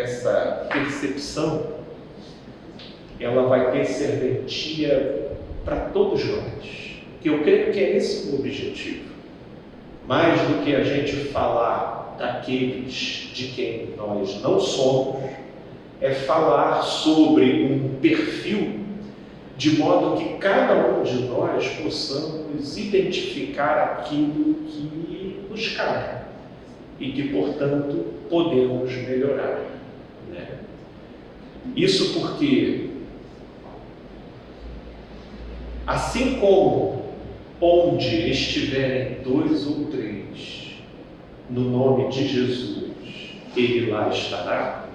essa percepção, ela vai ter serventia para todos nós. Que eu creio que é esse o objetivo. Mais do que a gente falar daqueles de quem nós não somos, é falar sobre um perfil de modo que cada um de nós possamos identificar aquilo que nos cabe e que, portanto, podemos melhorar, né? Isso porque, assim como onde estiverem 2 ou 3 no nome de Jesus, Ele lá estará.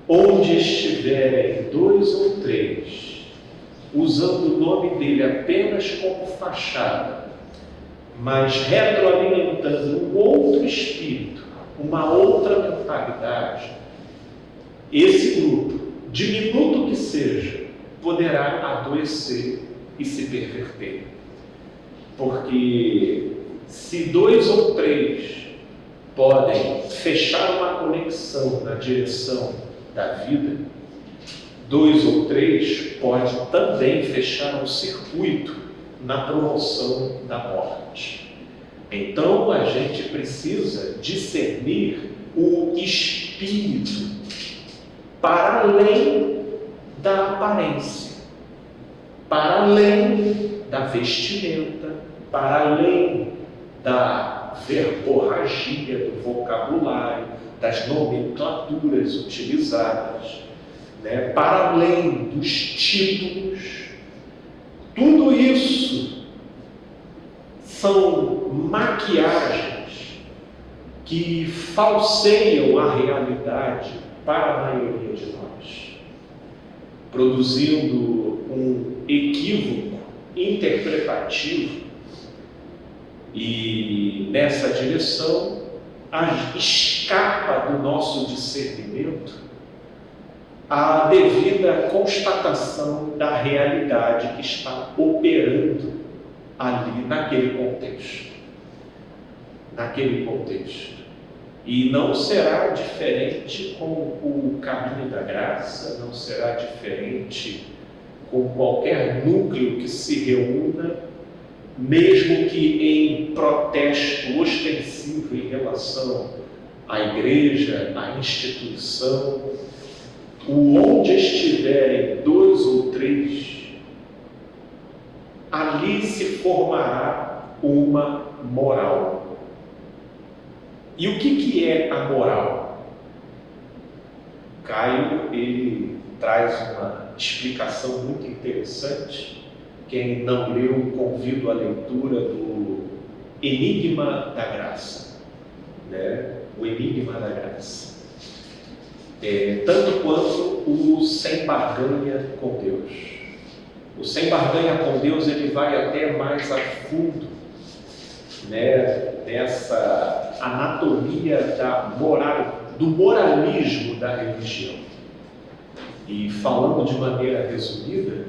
Onde estiverem 2 ou 3 usando o nome dele apenas como fachada, mas retroalimentando um outro espírito, uma outra mentalidade, esse grupo, diminuto que seja, poderá adoecer e se perverter. Porque se 2 ou 3 podem fechar uma conexão na direção da vida, 2 ou 3 pode também fechar um circuito na promoção da morte. Então a gente precisa discernir o espírito para além da aparência, para além da vestimenta, para além da verborragia do vocabulário, das nomenclaturas utilizadas, né? Para além dos títulos. Tudo isso são maquiagens que falseiam a realidade para a maioria de nós, produzindo um equívoco interpretativo, e nessa direção escapa do nosso discernimento a devida constatação da realidade que está operando ali naquele contexto. E não será diferente com o caminho da graça, não será diferente com qualquer núcleo que se reúna, mesmo que em protesto ostensivo em relação à igreja, à instituição. Onde estiverem 2 ou 3, ali se formará uma moral. E o que é a moral? Caio, ele traz uma explicação muito interessante. Quem não leu, convido à leitura do Enigma da Graça, né? O Enigma da Graça. Tanto quanto o Sem Barganha com Deus. O Sem Barganha com Deus, ele vai até mais a fundo, né, nessa anatomia da moral, do moralismo da religião. E falando de maneira resumida,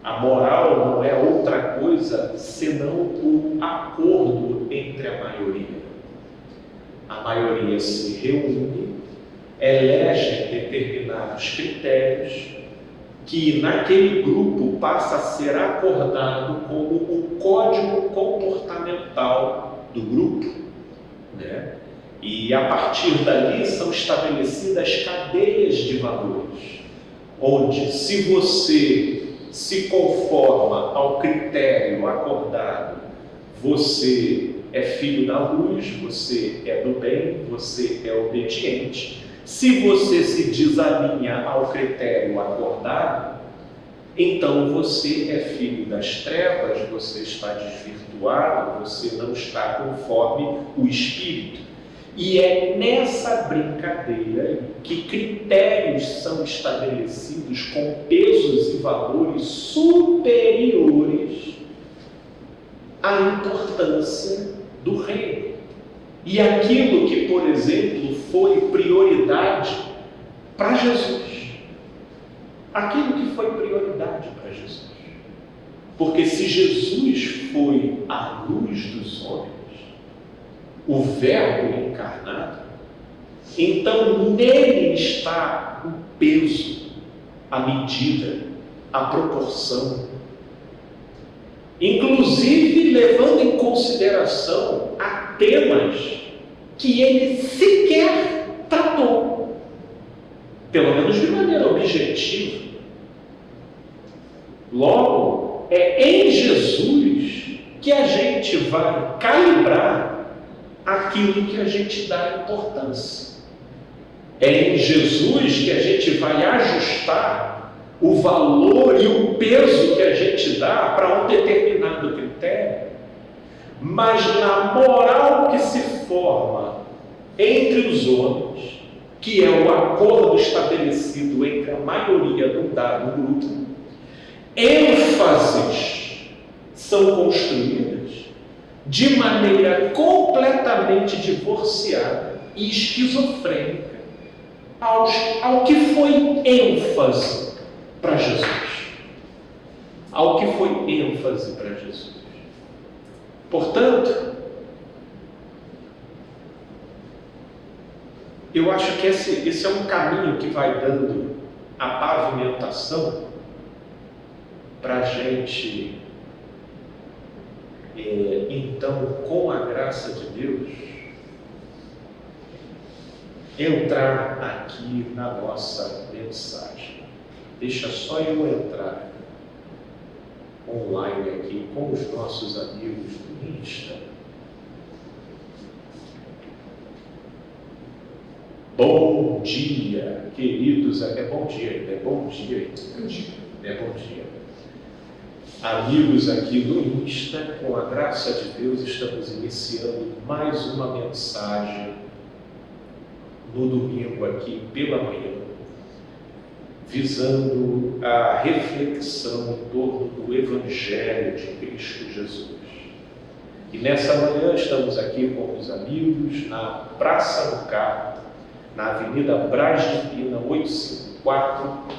a moral não é outra coisa senão o acordo entre a maioria. A maioria se reúne, elege determinados critérios que naquele grupo passa a ser acordado como o código comportamental do grupo, né? E a partir dali são estabelecidas cadeias de valores, onde se você se conforma ao critério acordado, você é filho da luz, você é do bem, você é obediente. Se você se desalinha ao critério acordado, então você é filho das trevas, você está desvirtuado, você não está conforme o Espírito. E é nessa brincadeira que critérios são estabelecidos com pesos e valores superiores à importância do reino. E aquilo que, por exemplo, foi prioridade para Jesus. Aquilo que foi prioridade para Jesus. Porque se Jesus foi a luz dos homens, o Verbo encarnado, Então nele está o peso, a medida, a proporção, inclusive levando em consideração a temas que ele sequer tratou, pelo menos de maneira objetiva. Logo, é em Jesus que a gente vai calibrar aquilo que a gente dá importância. É em Jesus que a gente vai ajustar o valor e o peso que a gente dá para um determinado critério. Mas na moral que se forma entre os homens, que é o acordo estabelecido entre a maioria do dado grupo, ênfases são construídas de maneira completamente divorciada e esquizofrênica ao que foi ênfase para Jesus. Ao que foi ênfase para Jesus. Portanto, eu acho que esse é um caminho que vai dando a pavimentação para a gente, então, com a graça de Deus, entrar aqui na nossa mensagem. Deixa só eu entrar online aqui com os nossos amigos do Insta. Bom dia, queridos. É bom dia ainda, é bom dia ainda. É bom dia. Amigos aqui no Insta, com a graça de Deus, estamos iniciando mais uma mensagem no domingo aqui pela manhã, visando a reflexão em torno do Evangelho de Cristo Jesus. E nessa manhã estamos aqui com os amigos na Praça do Carmo, na Avenida Braz de Pina, 854,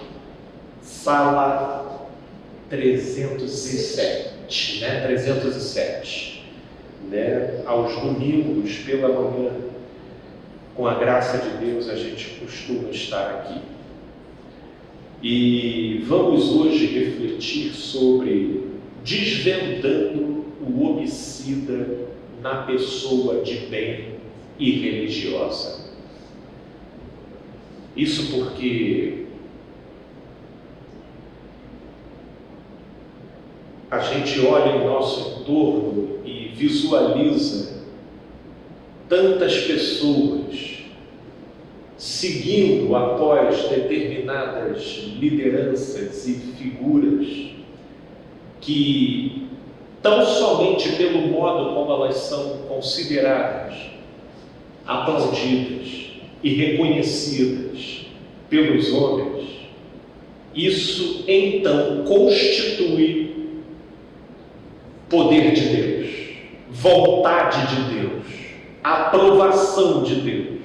sala 307, 307, aos domingos pela manhã, com a graça de Deus, a gente costuma estar aqui. E vamos hoje refletir sobre desvendando o homicida na pessoa de bem e religiosa. Isso porque a gente olha em nosso entorno e visualiza tantas pessoas seguindo após determinadas lideranças e figuras que, tão somente pelo modo como elas são consideradas, aplaudidas e reconhecidas pelos homens, isso então constitui poder de Deus, vontade de Deus, aprovação de Deus,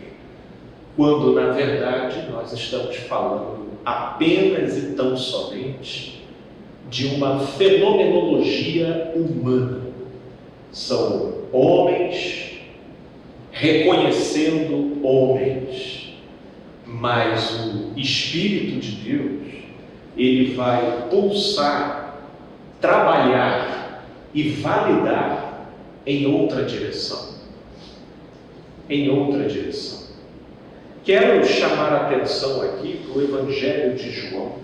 quando na verdade nós estamos falando apenas e tão somente de uma fenomenologia humana. São homens reconhecendo homens, mas o Espírito de Deus, ele vai pulsar, trabalhar e validar em outra direção. Em outra direção. Quero chamar a atenção aqui para o Evangelho de João,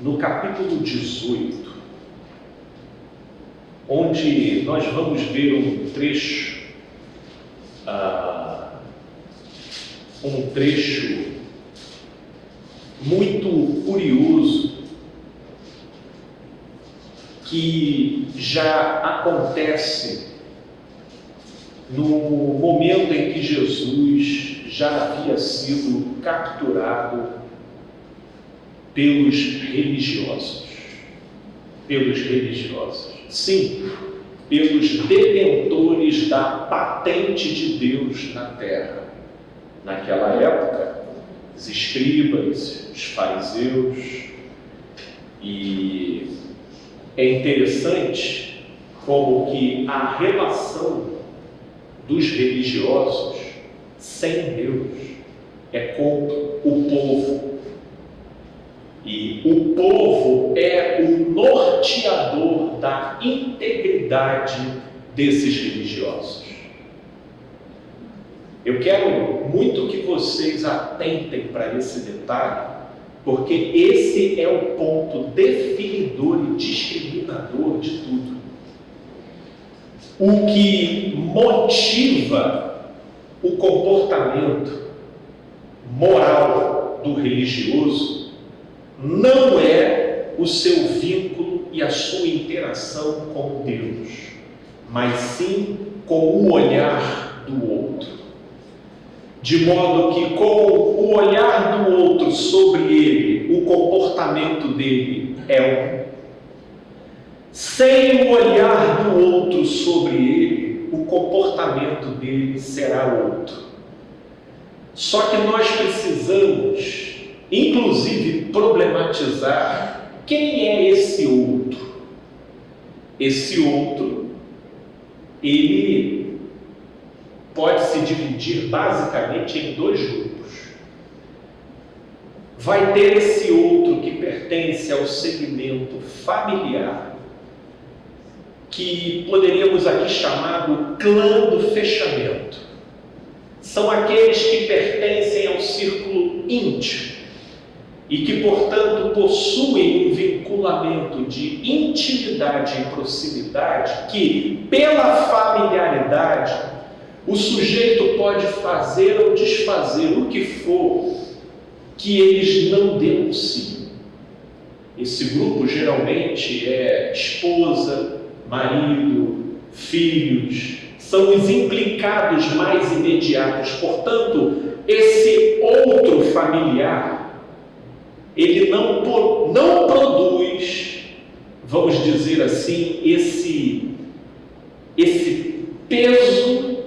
no capítulo 18, onde nós vamos ver um trecho muito curioso, que já acontece no momento em que Jesus já havia sido capturado pelos religiosos. Sim, pelos detentores da patente de Deus na terra. Naquela época, os escribas, os fariseus, e é interessante como que a relação dos religiosos sem Deus, é com o povo. E o povo é o norteador da integridade desses religiosos. Eu quero muito que vocês atentem para esse detalhe, porque esse é o ponto definidor e discriminador de tudo. O que motiva o comportamento moral do religioso não é o seu vínculo e a sua interação com Deus, mas sim com o olhar do outro. De modo que, com o olhar do outro sobre ele, o comportamento dele é um. Sem o olhar do outro sobre ele, o comportamento dele será outro. Só que nós precisamos, inclusive, problematizar quem é esse outro. Esse outro, ele pode se dividir basicamente em dois grupos. Vai ter esse outro que pertence ao segmento familiar, que poderíamos aqui chamar do clã do fechamento. São aqueles que pertencem ao círculo íntimo e que, portanto, possuem um vinculamento de intimidade e proximidade que, pela familiaridade, o sujeito pode fazer ou desfazer o que for que eles não denunciam. Esse grupo geralmente é esposa, marido, filhos, são os implicados mais imediatos. Portanto, esse outro familiar, ele não produz, vamos dizer assim, esse peso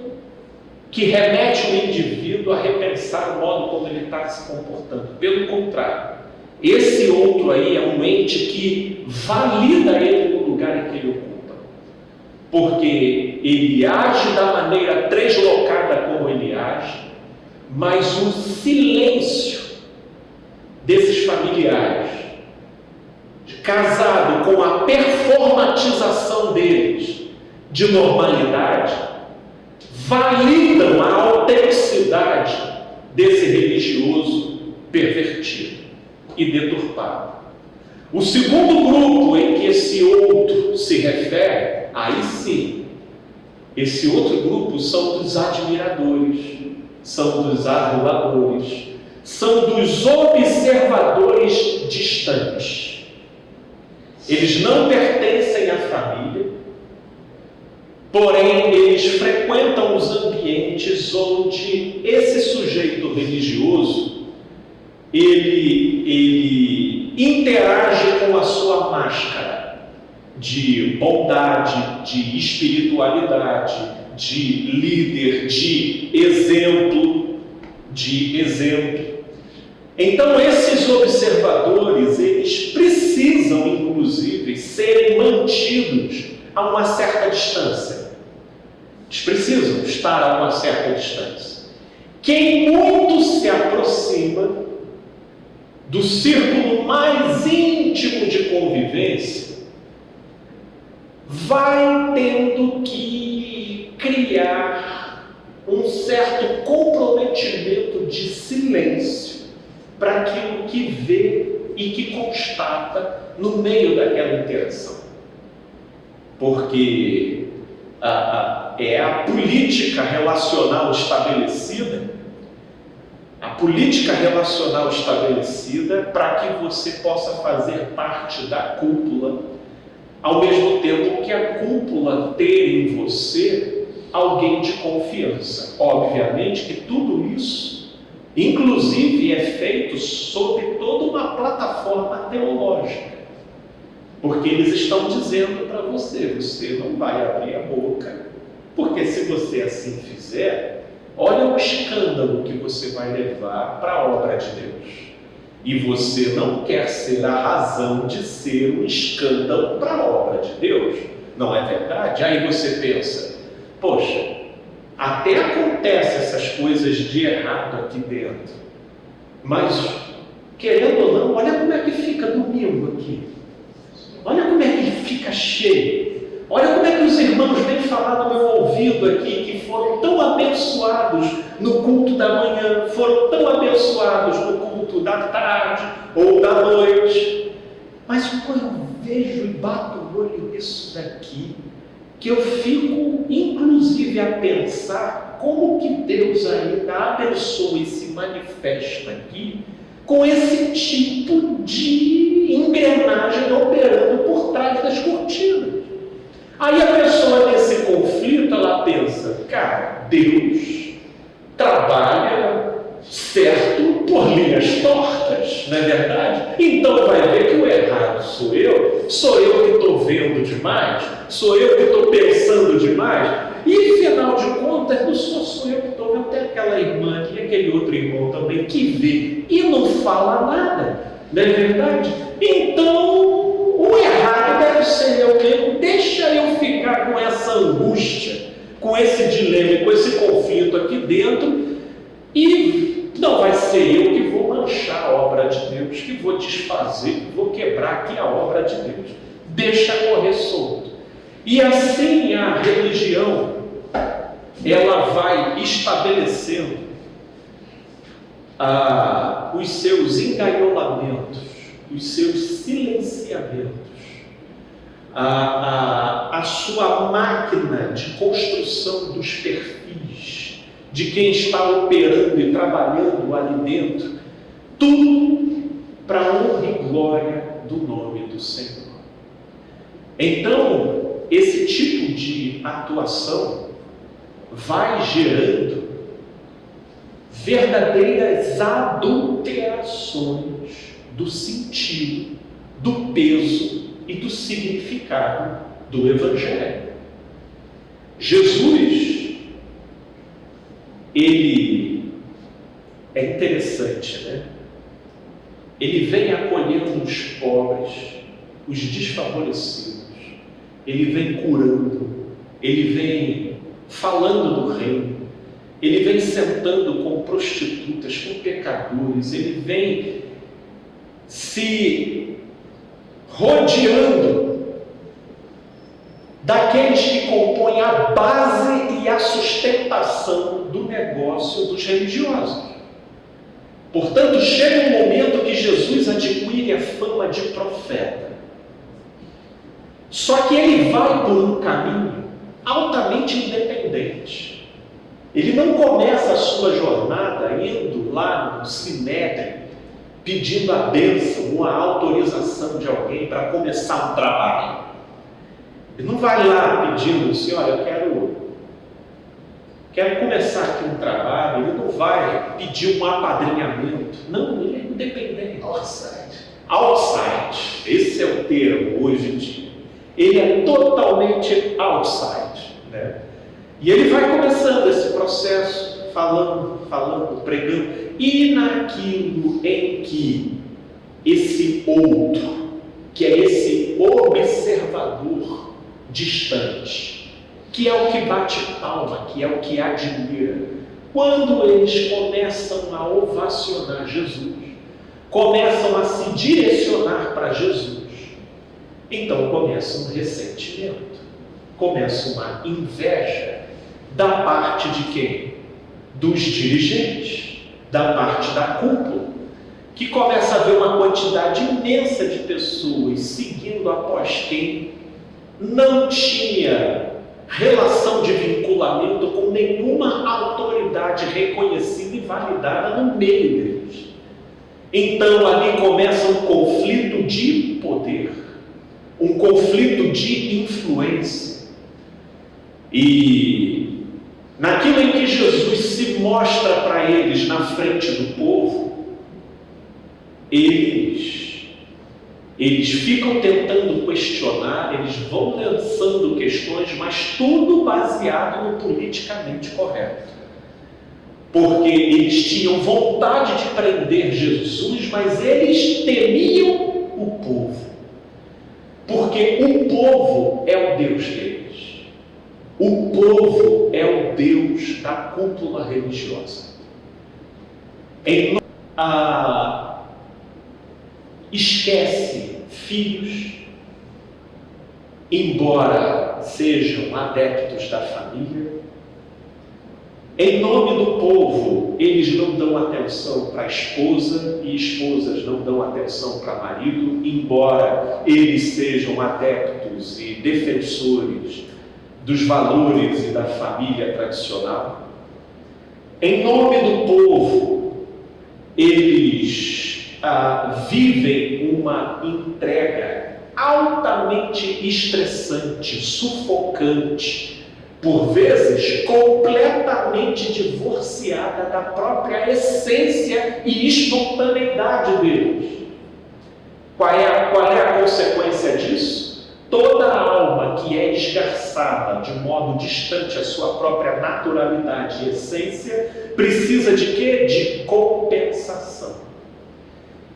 que remete o indivíduo a repensar o modo como ele está se comportando. Pelo contrário, esse outro aí é um ente que valida ele no lugar em que ele ocupa, porque ele age da maneira deslocada como ele age, mas o silêncio desses familiares, casado com a performatização deles de normalidade, validam a autenticidade desse religioso pervertido e deturpado. O segundo grupo em que esse outro se refere, aí sim, esse outro grupo são dos admiradores, são dos aduladores, são dos observadores distantes. Eles não pertencem à família, porém, eles frequentam os ambientes onde esse sujeito religioso, ele interage com a sua máscara de bondade, de espiritualidade, de líder, de exemplo. Então, esses observadores, eles precisam, inclusive, serem mantidos a uma certa distância. Eles precisam estar a uma certa distância. Quem muito se aproxima do círculo mais íntimo de convivência vai tendo que criar um certo comprometimento de silêncio para aquilo que vê e que constata no meio daquela interação. Porque é a política relacional estabelecida, para que você possa fazer parte da cúpula, ao mesmo tempo que a cúpula ter em você alguém de confiança. Obviamente que tudo isso, inclusive, é feito sob toda uma plataforma teológica. Porque eles estão dizendo para você, você não vai abrir a boca, porque se você assim fizer, olha o escândalo que você vai levar para a obra de Deus. E você não quer ser a razão de ser um escândalo para a obra de Deus. Não é verdade? Aí você pensa, poxa, até acontecem essas coisas de errado aqui dentro, mas, querendo ou não, olha como é que fica domingo aqui. Olha como é que fica cheio. Olha como é que os irmãos vêm falar no meu ouvido aqui, que foram tão abençoados no culto da manhã, foram tão abençoados no culto da tarde ou da noite. Mas quando eu vejo e bato o olho nisso daqui, que eu fico, inclusive, a pensar como que Deus ainda abençoa e se manifesta aqui com esse tipo de engrenagem operando por trás das cortinas. Aí a pessoa nesse conflito, ela pensa, cara, Deus trabalha certo por linhas tortas, não é verdade? Então vai ver que o errado sou eu que estou vendo demais, sou eu que estou pensando demais, e afinal de contas, não sou eu que estou vendo, tem aquela irmã e aquele outro irmão também que vê e não fala nada, não é verdade? Então, o errado deve ser eu mesmo, deixa eu ficar com essa angústia, com esse dilema, com esse conflito aqui dentro, e não vai ser eu que vou manchar a obra de Deus, que vou desfazer, que vou quebrar aqui a obra de Deus. Deixa correr solto. E assim a religião, ela vai estabelecendo os seus engaiolamentos, os seus silenciamentos, a sua máquina de construção dos perfis, de quem está operando e trabalhando ali dentro, tudo para a honra e glória do nome do Senhor. Então, esse tipo de atuação vai gerando verdadeiras adulterações do sentido, do peso e do significado do Evangelho. Jesus, ele é interessante, né? Ele vem acolhendo os pobres, os desfavorecidos, ele vem curando, ele vem falando do reino, ele vem sentando com prostitutas, com pecadores, ele vem se rodeando daqueles que compõem a base e a sustentação do negócio dos religiosos. Portanto, chega um momento que Jesus adquire a fama de profeta. Só que ele vai por um caminho altamente independente. Ele não começa a sua jornada indo lá no Sinédrio, pedindo a bênção ou a autorização de alguém para começar um trabalho. Ele não vai lá pedindo assim, olha, eu quero começar aqui um trabalho. Ele não vai pedir um apadrinhamento. Não, ele é independente. Outside. Esse é o termo hoje em dia. Ele é totalmente outside, né? E ele vai começando esse processo, falando, pregando, e naquilo em que esse outro, que é esse observador distante, que é o que bate palma, que é o que admira, quando eles começam a ovacionar Jesus, começam a se direcionar para Jesus, então começa um ressentimento, começa uma inveja da parte de quem? Dos dirigentes, da parte da cúpula, que começa a ver uma quantidade imensa de pessoas seguindo após quem não tinha relação de vinculamento com nenhuma autoridade reconhecida e validada no meio deles. Então ali começa um conflito de poder, um conflito de influência. E naquilo em que Jesus se mostra para eles na frente do povo, eles ficam tentando questionar, eles vão lançando questões, mas tudo baseado no politicamente correto. Porque eles tinham vontade de prender Jesus, mas eles temiam o povo. Porque o povo é o Deus deles. O povo é o Deus da cúpula religiosa. Esquece filhos, embora sejam adeptos da família. Em nome do povo, eles não dão atenção para a esposa e esposas não dão atenção para marido, embora eles sejam adeptos e defensores dos valores e da família tradicional. Em nome do povo, eles vivem uma entrega altamente estressante, sufocante, por vezes completamente divorciada da própria essência e espontaneidade deles. Qual é a consequência disso? Toda alma que é esgarçada de modo distante à sua própria naturalidade e essência precisa de quê? De compensação.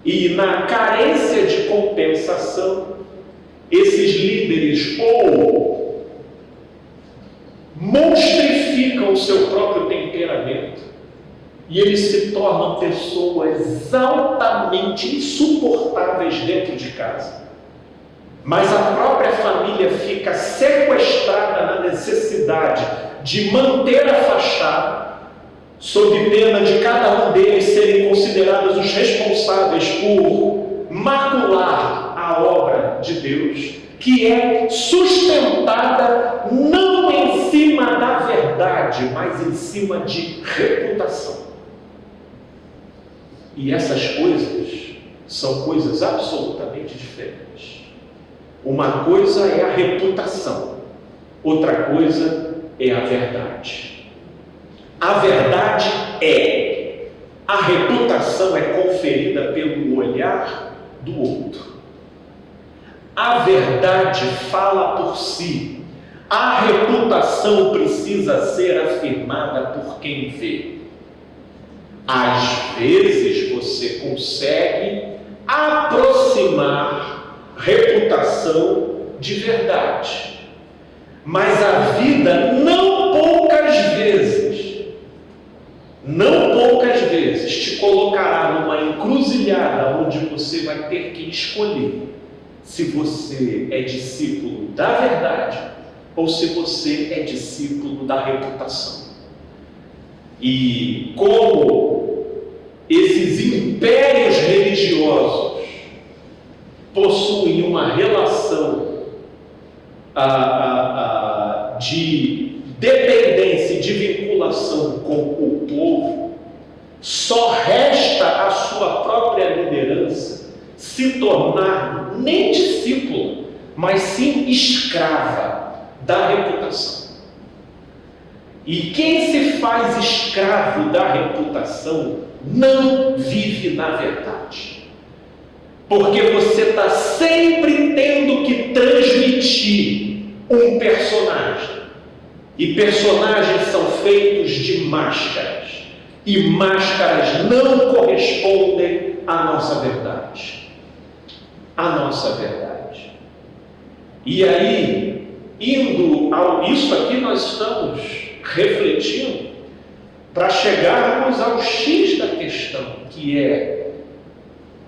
E na carência de compensação, esses líderes ou monstrificam o seu próprio temperamento e eles se tornam pessoas altamente insuportáveis dentro de casa. Mas a própria família fica sequestrada na necessidade de manter a fachada, sob pena de cada um deles serem considerados os responsáveis por macular a obra de Deus, que é sustentada não em cima da verdade, mas em cima de reputação. E essas coisas são coisas absolutamente diferentes. Uma coisa é a reputação, outra coisa é a verdade. A verdade é, a reputação é conferida pelo olhar do outro. A verdade fala por si. A reputação precisa ser afirmada por quem vê. Às vezes você consegue aproximar reputação de verdade, mas a vida não poucas vezes te colocará numa encruzilhada onde você vai ter que escolher se você é discípulo da verdade ou se você é discípulo da reputação. E como esses impérios religiosos possuem uma relação de dependência e de vinculação com o povo, só resta a sua própria liderança se tornar nem discípula, mas sim escrava da reputação. E quem se faz escravo da reputação não vive na verdade. Porque você está sempre tendo que transmitir um personagem. E personagens são feitos de máscaras. E máscaras não correspondem à nossa verdade. A nossa verdade. E aí, indo ao isso aqui, nós estamos refletindo para chegarmos ao X da questão, que é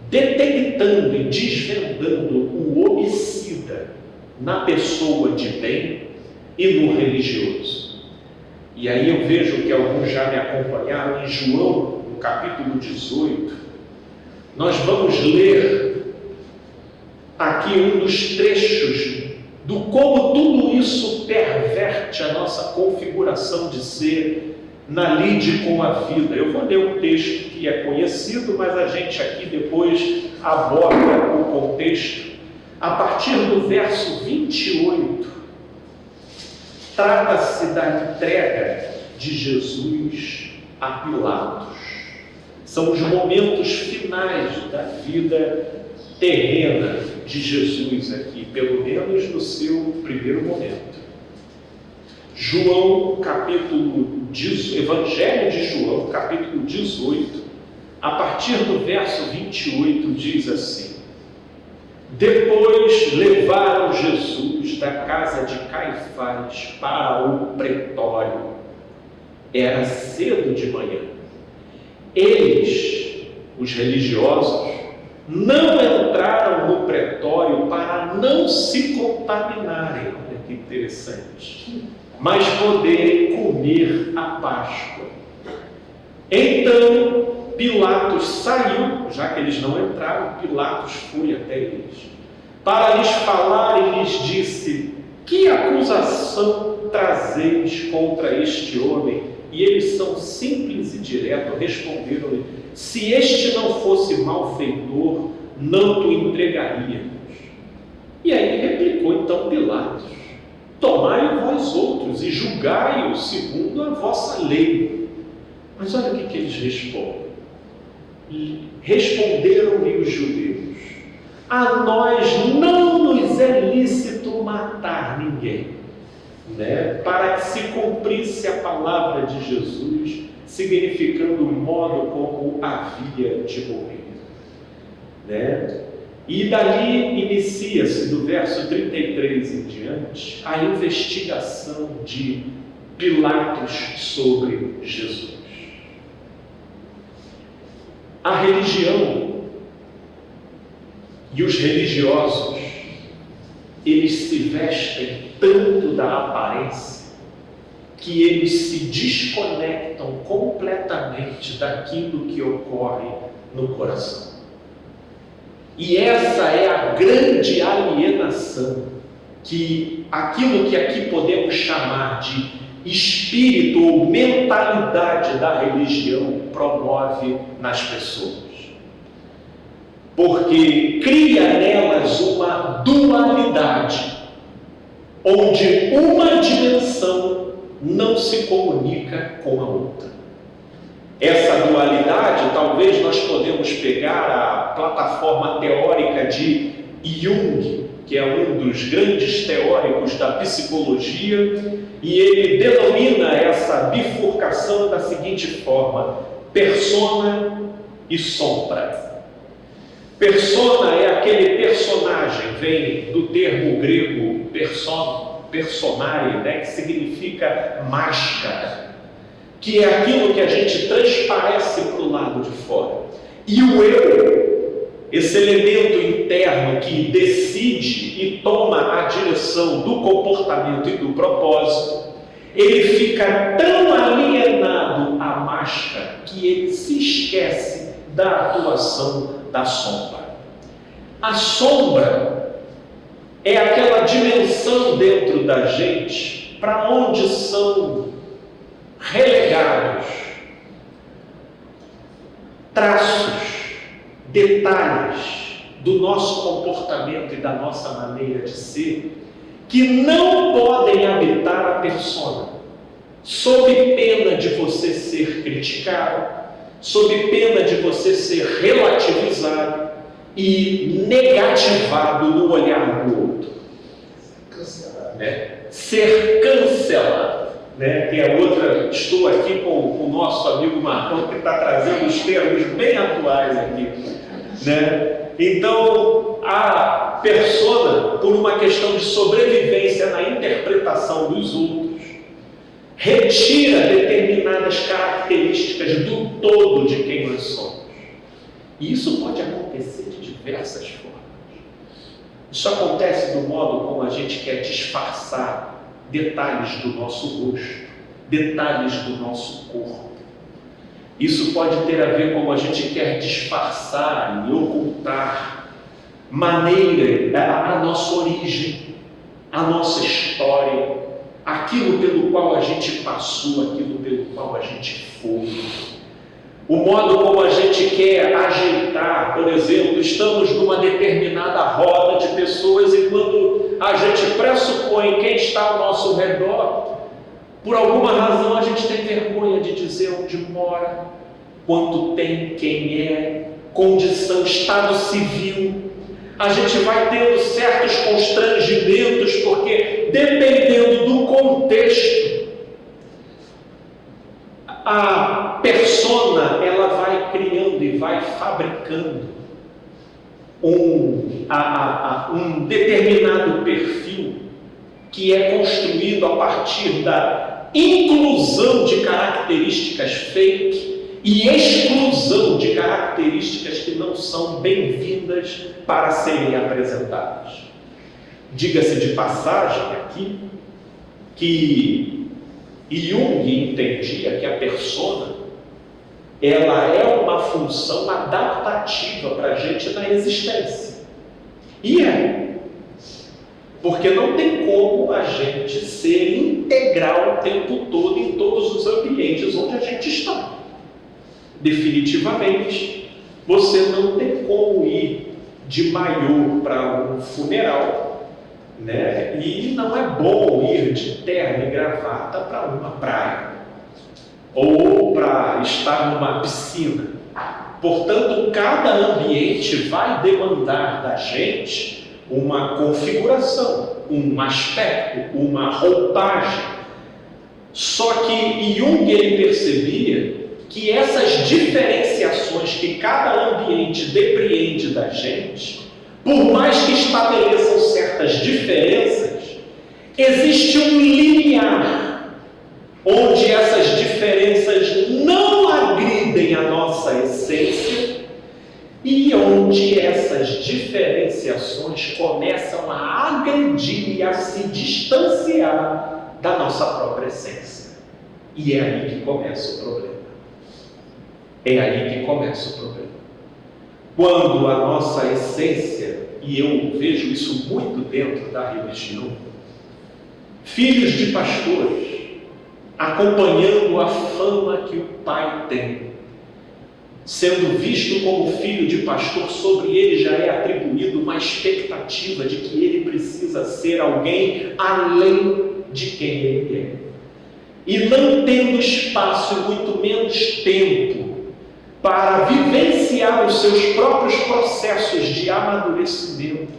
detectando e desvendando o homicida na pessoa de bem e no religioso. E aí eu vejo que alguns já me acompanharam em João, no capítulo 18. Nós vamos ler aqui um dos trechos do como tudo isso perverte a nossa configuração de ser na lide com a vida. Eu vou ler um texto que é conhecido, mas a gente aqui depois aborda o contexto. A partir do verso 28, trata-se da entrega de Jesus a Pilatos. São os momentos finais da vida terrena de Jesus aqui, pelo menos no seu primeiro momento. João, Evangelho de João, capítulo 18, a partir do verso 28, diz assim: Depois levaram Jesus da casa de Caifás para o pretório. Era cedo de manhã. Eles, os religiosos, não entraram no pretório para não se contaminarem, olha que interessante, mas poderem comer a Páscoa. Então Pilatos saiu, já que eles não entraram, Pilatos foi até eles, para lhes falar e lhes disse: que acusação trazeis contra este homem? E eles são simples e diretos, responderam-lhe: se este não fosse malfeitor, não te entregaríamos. E aí replicou então Pilatos: tomai vós outros e julgai-o segundo a vossa lei. Mas olha o que eles respondem. Responderam-lhe os judeus: a nós não nos é lícito matar ninguém, para que se cumprisse a palavra de Jesus, significando o modo como havia de morrer. E dali inicia-se, do verso 33 em diante, a investigação de Pilatos sobre Jesus. A religião e os religiosos, eles se vestem tanto da aparência que eles se desconectam completamente daquilo que ocorre no coração. E essa é a grande alienação que aquilo que aqui podemos chamar de espírito ou mentalidade da religião promove nas pessoas. Porque cria nelas uma dualidade, onde uma dimensão não se comunica com a outra. Essa dualidade, talvez nós podemos pegar a plataforma teórica de Jung, que é um dos grandes teóricos da psicologia, e ele denomina essa bifurcação da seguinte forma: persona e sombra. Persona é aquele personagem, vem do termo grego personare, que significa máscara, que é aquilo que a gente transparece para o lado de fora. E o eu, esse elemento interno que decide e toma a direção do comportamento e do propósito, ele fica tão alienado à máscara que ele se esquece da atuação da sombra. A sombra é aquela dimensão dentro da gente para onde são relegados traços, detalhes do nosso comportamento e da nossa maneira de ser, que não podem habitar a persona, sob pena de você ser criticado, sob pena de você ser relativizado e negativado no olhar do outro. Ser cancelado. Que é outra, estou aqui com o nosso amigo Marcão, que está trazendo os termos bem atuais aqui. Então, a persona, por uma questão de sobrevivência na interpretação dos outros, retira determinadas características do todo de quem nós somos. E isso pode acontecer de diversas formas. Isso acontece do modo como a gente quer disfarçar detalhes do nosso rosto, detalhes do nosso corpo. Isso pode ter a ver com como a gente quer disfarçar e ocultar a nossa origem, a nossa história, aquilo pelo qual a gente passou, aquilo pelo qual a gente foi. O modo como a gente quer ajeitar, por exemplo, estamos numa determinada roda de pessoas e quando a gente pressupõe quem está ao nosso redor, por alguma razão a gente tem vergonha de dizer onde mora, quanto tem, quem é, condição, estado civil. A gente vai tendo certos constrangimentos porque, dependendo do contexto, a persona ela vai criando e vai fabricando um determinado perfil que é construído a partir da inclusão de características fake e exclusão de características que não são bem-vindas para serem apresentadas. Diga-se de passagem aqui que Jung entendia que a persona ela é uma função adaptativa para a gente na existência. E é. Porque não tem como a gente ser integral o tempo todo em todos os ambientes onde a gente está. Definitivamente, você não tem como ir de maiô para um funeral, né? E não é bom ir de terno e gravata para uma praia ou para estar numa piscina. Portanto, cada ambiente vai demandar da gente uma configuração, um aspecto, uma roupagem. Só que Jung ele percebia que essas diferenciações que cada ambiente depreende da gente, por mais que estabeleçam certas diferenças, existe um limiar onde essas diferenças não agridem a nossa essência e onde essas diferenciações começam a agredir e a se distanciar da nossa própria essência. E é aí que começa o problema. É aí que começa o problema. Quando a nossa essência, e eu vejo isso muito dentro da religião, filhos de pastores, acompanhando a fama que o pai tem, sendo visto como filho de pastor, sobre ele já é atribuído uma expectativa de que ele precisa ser alguém além de quem ele é. E não tendo espaço e muito menos tempo para vivenciar os seus próprios processos de amadurecimento,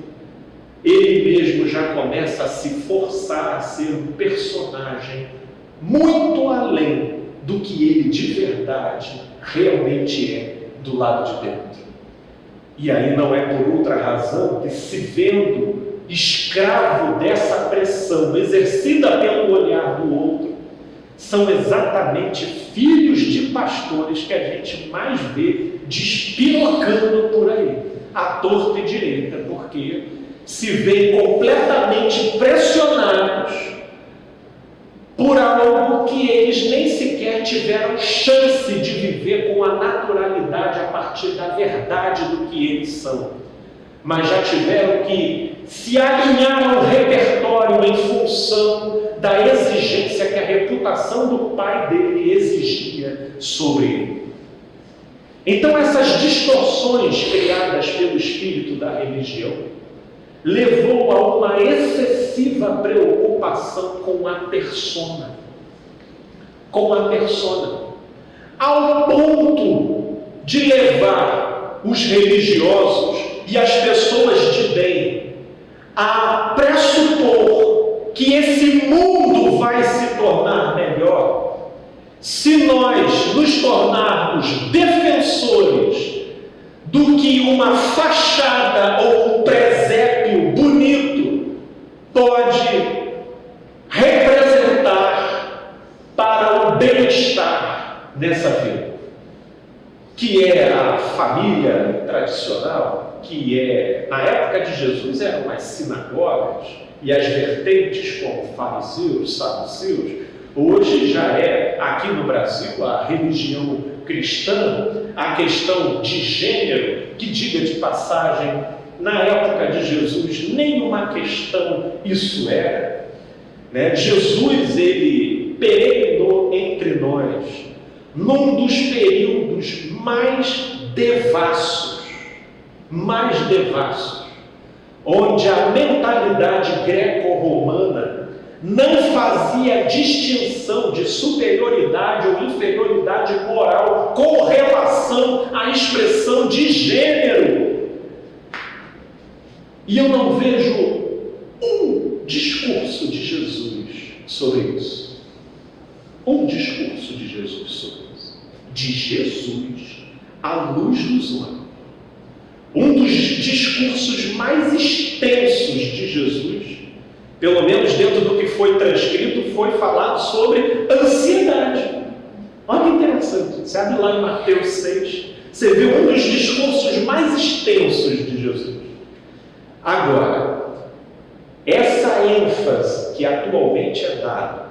ele mesmo já começa a se forçar a ser um personagem muito além do que ele de verdade realmente é do lado de dentro. E aí não é por outra razão que, se vendo escravo dessa pressão exercida pelo olhar do outro, são exatamente filhos de pastores que a gente mais vê despirocando por aí, à torta e direita, porque se veem completamente pressionados por algo que eles nem sequer tiveram chance de viver com a naturalidade a partir da verdade do que eles são, mas já tiveram que se alinhar ao repertório em função da exigência que a reputação do pai dele exigia sobre ele. Então essas distorções criadas pelo espírito da religião levou a uma excessiva preocupação com a persona, ao ponto de levar os religiosos e as pessoas de bem a pressupor que esse mundo vai se tornar melhor se nós nos tornarmos defensores do que uma fachada ou um presépio bonito pode representar para o bem-estar nessa vida, que é a família tradicional, que é, na época de Jesus, eram as sinagogas e as vertentes como fariseus, saduceus. Hoje já é, aqui no Brasil, a religião cristã, a questão de gênero, que, diga de passagem, na época de Jesus, nenhuma questão isso era. Né? Jesus, ele peregrinou entre nós num dos períodos mais devassos, onde a mentalidade greco-romana não fazia distinção de superioridade ou inferioridade moral com relação à expressão de gênero. E eu não vejo um discurso de Jesus sobre isso. Um discurso de Jesus sobre isso. De Jesus à luz dos olhos. Um dos discursos mais extensos de Jesus, pelo menos dentro do que foi transcrito, foi falado sobre ansiedade. Olha que interessante, você abre lá em Mateus 6, você vê um dos discursos mais extensos de Jesus. Agora, essa ênfase que atualmente é dada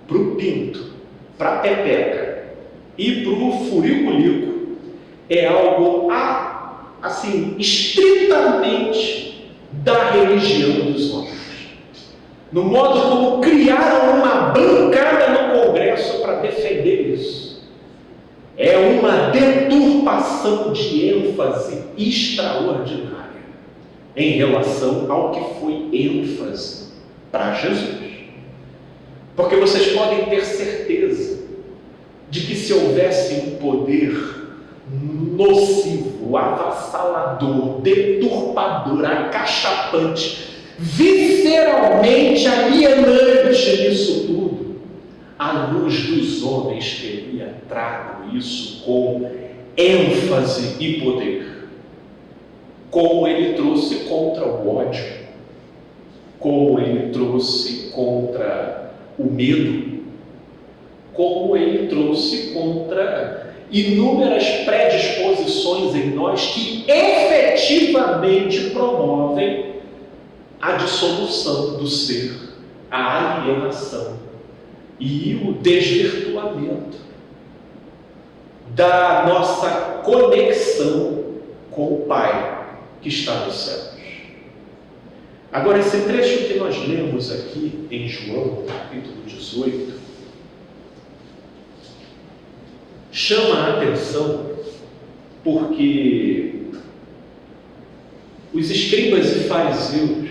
para o pinto, para a pepeca e para o furiculico é algo assim, estritamente da religião dos homens. No modo como criaram uma bancada no Congresso para defender isso. É uma deturpação de ênfase extraordinária em relação ao que foi ênfase para Jesus. Porque vocês podem ter certeza de que se houvesse um poder nocivo, avassalador, deturpador, acachapante, visceralmente alienante nisso tudo, a luz dos homens teria trago isso com ênfase e poder, como ele trouxe contra o ódio, como ele trouxe contra o medo, como ele trouxe contra inúmeras predisposições em nós que efetivamente promovem a dissolução do ser, a alienação e o desvirtuamento da nossa conexão com o Pai que está nos céus. Agora, esse trecho que nós lemos aqui em João, capítulo 18, chama a atenção porque os escribas e fariseus,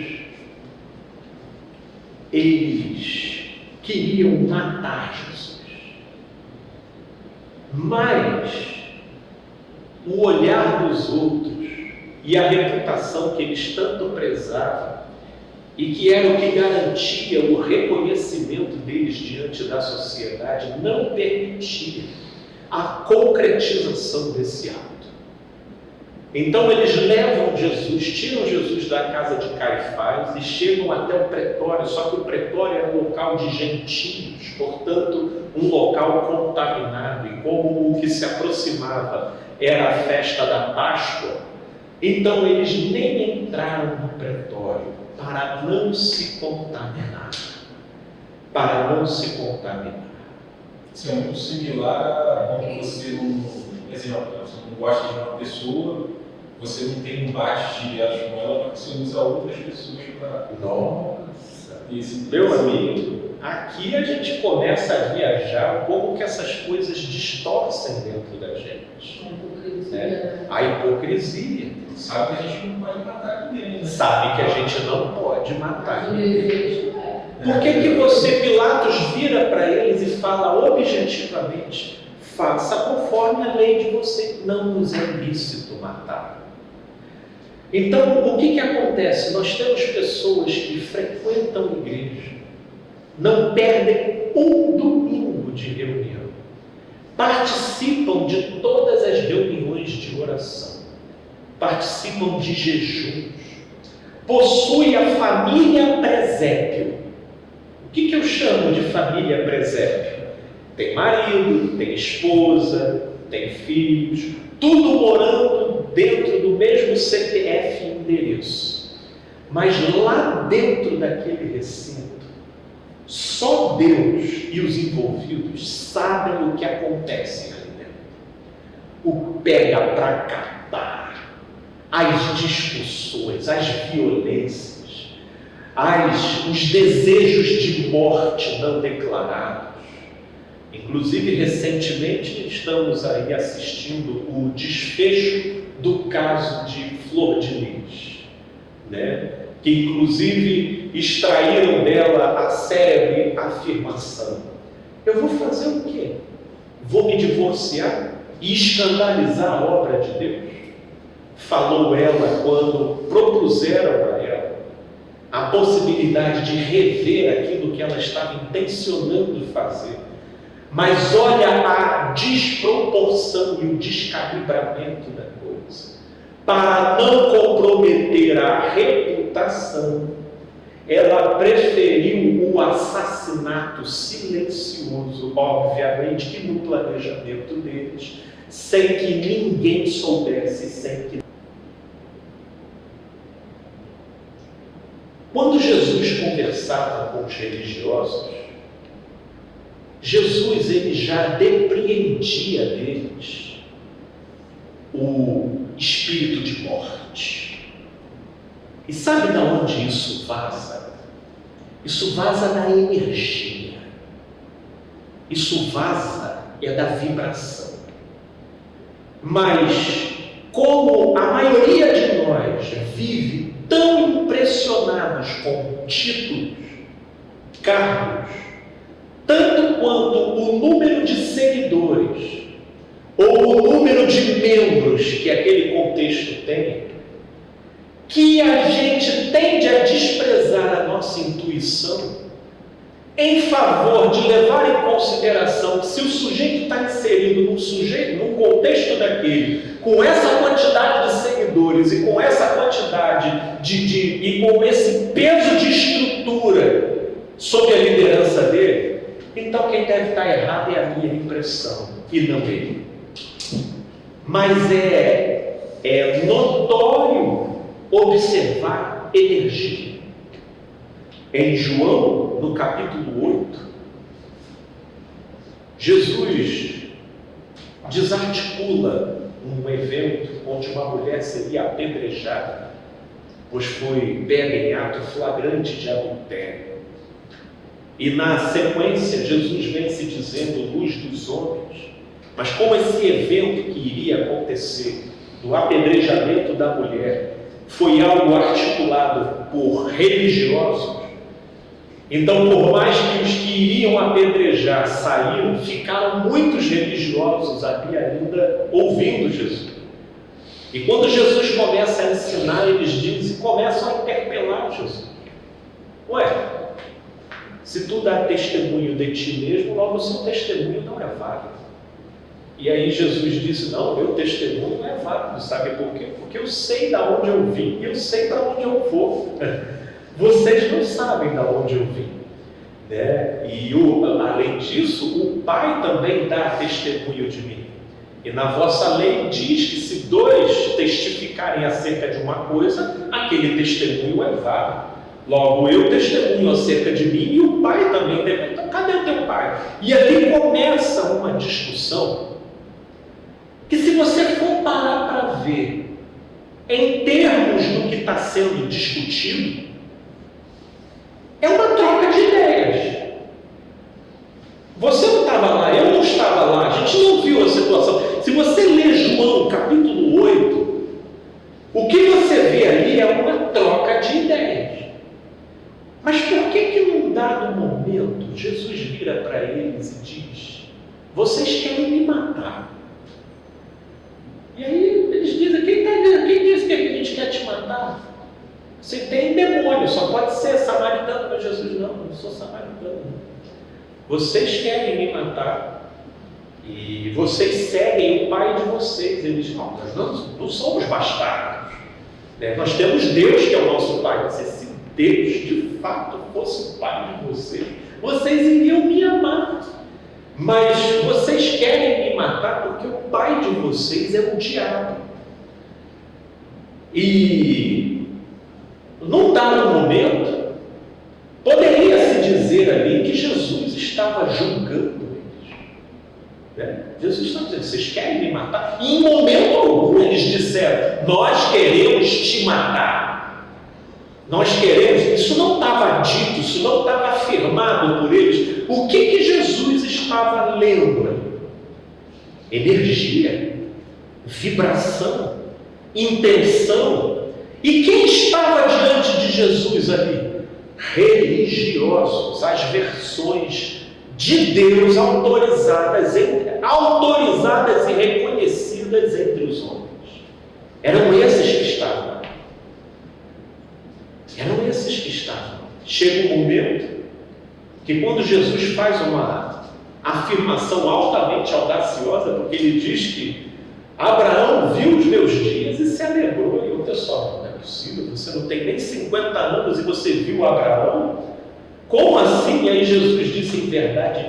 eles queriam matar Jesus, mas o olhar dos outros e a reputação que eles tanto prezavam e que era o que garantia o reconhecimento deles diante da sociedade, não permitia a concretização desse ato. Então eles levam Jesus, tiram Jesus da casa de Caifás e chegam até o pretório, só que o pretório era um local de gentios, portanto um local contaminado, e como o que se aproximava era a festa da Páscoa, então eles nem entraram no pretório para não se contaminar. Para não se contaminar. Isso é muito similar a quando você não, exemplo, você não gosta de uma pessoa, você não tem um embate direto com ela, mas você usa outras pessoas para... Nossa! Meu amigo, aqui a gente começa a viajar como que essas coisas distorcem dentro da gente. A hipocrisia. Sabe que a gente não pode matar ninguém, né? Sabe que a gente não pode matar ninguém. Por que você, Pilatos, vira para eles e fala objetivamente: faça conforme a lei de você, não nos é lícito matar? Então, o que acontece? Nós temos pessoas que frequentam a igreja, não perdem um domingo de reunião, participam de todas as reuniões de oração, participam de jejuns, possuem a família presépio. O que eu chamo de família presépio? Tem marido, tem esposa, tem filhos, tudo morando dentro do mesmo CPF e endereço. Mas lá dentro daquele recinto, só Deus e os envolvidos sabem o que acontece ali dentro. O pega para capar, as discussões, as violências, os desejos de morte não declarados. Inclusive, recentemente, estamos aí assistindo o desfecho do caso de Flor de Lis, né? Que inclusive extraíram dela a célebre afirmação: eu vou fazer o quê? Vou me divorciar e escandalizar a obra de Deus? Falou ela quando propuseram a ela a possibilidade de rever aquilo que ela estava intencionando fazer. Mas olha a desproporção e o descalibramento da coisa. para não comprometer a reputação, ela preferiu o assassinato silencioso, obviamente que no planejamento deles, sem que ninguém soubesse, sem que... Quando Jesus conversava com os religiosos, Jesus ele já depreendia deles o espírito de morte. E sabe de onde isso vaza? Isso vaza da energia. Isso vaza da vibração. Mas, como a maioria de nós vive tão impressionados com títulos, cargos, tanto quanto o número de seguidores ou o número de membros que aquele contexto tem, que a gente tende a desprezar a nossa intuição em favor de levar em consideração que se o sujeito está inserido num contexto daquele, com essa quantidade de seguidores e com essa quantidade e com esse peso de estrutura sob a liderança dele, então quem deve estar errado é a minha impressão e não ele. Mas é notório observar energia. Em João, no capítulo 8, Jesus desarticula um evento onde uma mulher seria apedrejada, pois foi pega em ato flagrante de adultério. E na sequência, Jesus vem se dizendo luz dos homens, mas como esse evento que iria acontecer, do apedrejamento da mulher, foi algo articulado por religiosos, então, por mais que os que iriam apedrejar saíram, ficaram muitos religiosos ali ainda ouvindo Jesus. E quando Jesus começa a ensinar, eles dizem, começam a interpelar Jesus. Ué, se tu dá testemunho de ti mesmo, logo o seu testemunho não é válido. E aí Jesus disse, não, meu testemunho não é válido, sabe por quê? Porque eu sei de onde eu vim e eu sei para onde eu vou. Vocês não sabem de onde eu vim. Né? E além disso, o Pai também dá testemunho de mim. E na vossa lei diz que se dois testificarem acerca de uma coisa, aquele testemunho é válido. Logo, eu testemunho acerca de mim e o Pai também deve. Então, cadê o teu Pai? E ali começa uma discussão que, se você for parar para ver em termos do que está sendo discutido, é uma troca de ideias. Você não estava lá, eu não estava lá, a gente não viu a situação. Se você ler João capítulo 8, o que você vê ali é uma troca de ideias. Mas por que num dado momento Jesus vira para eles e diz, vocês querem me matar? E aí eles dizem, quem disse que a gente quer te matar? Você tem demônio, só pode ser samaritano. Mas Jesus, não sou samaritano. Vocês querem me matar e vocês seguem o pai de vocês. Eles, não, nós não somos bastardos. Nós temos Deus que é o nosso pai. Se Deus de fato fosse o pai de vocês, vocês iriam me amar. Mas vocês querem me matar porque o pai de vocês é o diabo. E num dado momento, poderia-se dizer ali que Jesus estava julgando eles. Né? Jesus estava dizendo, vocês querem me matar? E em momento algum eles disseram, nós queremos te matar. Nós queremos. Isso não estava dito, isso não estava afirmado por eles. O que Jesus estava lendo ali? Energia, vibração, intenção. E quem estava diante de Jesus ali? Religiosos, as versões de Deus autorizadas e reconhecidas entre os homens. Eram esses que estavam lá. Eram esses que estavam. Chega um momento que quando Jesus faz uma afirmação altamente audaciosa, porque ele diz que Abraão viu os meus dias e se alegrou. E o pessoal, não é possível, você não tem nem 50 anos e você viu Abraão? Como assim? E aí Jesus disse, em verdade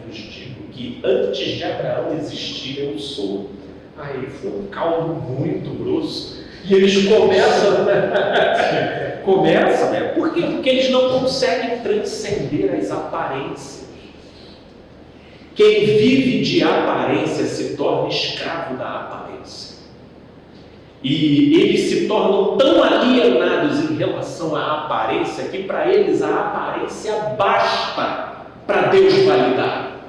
vos digo que antes de Abraão existir eu sou. Aí foi um caldo muito grosso. E eles começam, né? Por quê? Porque eles não conseguem transcender as aparências. Quem vive de aparência se torna escravo da aparência. E eles se tornam tão alienados em relação à aparência que para eles a aparência basta para Deus validar.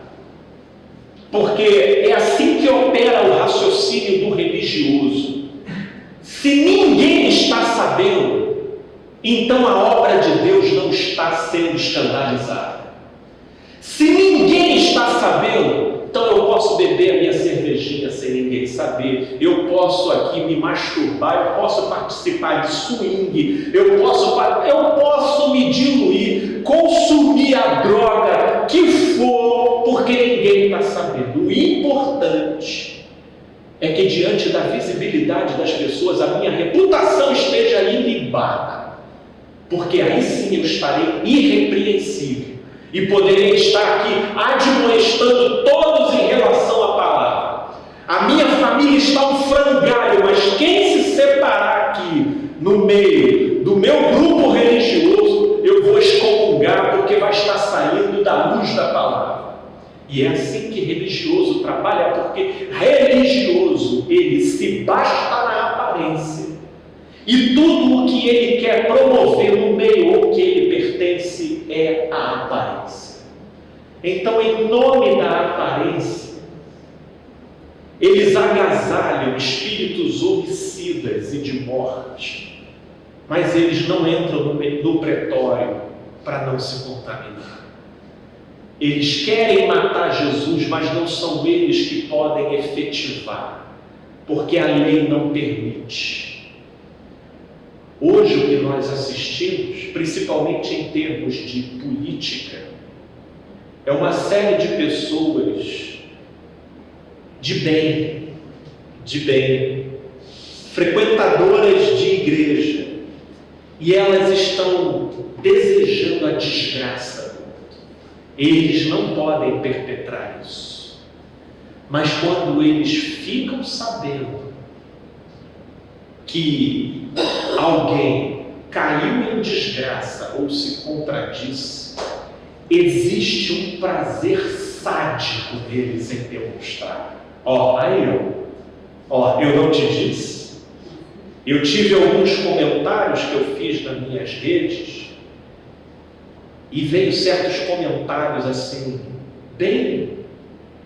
Porque é assim que opera o raciocínio do religioso. Se ninguém está sabendo, então a obra de Deus não está sendo escandalizada. Se ninguém está sabendo, então eu posso beber a minha cervejinha sem ninguém saber, eu posso aqui me masturbar, eu posso participar de swing, eu posso me diluir, consumir a droga que for, porque ninguém está sabendo. O importante é que diante da visibilidade das pessoas, a minha reputação esteja ilibada, porque aí sim eu estarei irrepreensível e poderei estar aqui admoestando todos em relação à palavra. A minha família está um frangalho, mas quem se separar aqui no meio do meu grupo religioso, eu vou excomungar, porque vai estar saindo da luz da palavra. E é assim que religioso trabalha, porque religioso, ele se basta na aparência. E tudo o que ele quer promover no meio ou que ele pertence é a aparência. Então, em nome da aparência, eles agasalham espíritos homicidas e de morte, mas eles não entram no pretório para não se contaminar. Eles querem matar Jesus, mas não são eles que podem efetivar, porque a lei não permite. Hoje o que nós assistimos, principalmente em termos de política, é uma série de pessoas de bem, frequentadoras de igreja, e elas estão desejando a desgraça. Eles não podem perpetrar isso. Mas quando eles ficam sabendo que alguém caiu em desgraça ou se contradisse, existe um prazer sádico deles em demonstrar. Eu não te disse. Eu tive alguns comentários que eu fiz nas minhas redes e veio certos comentários assim, bem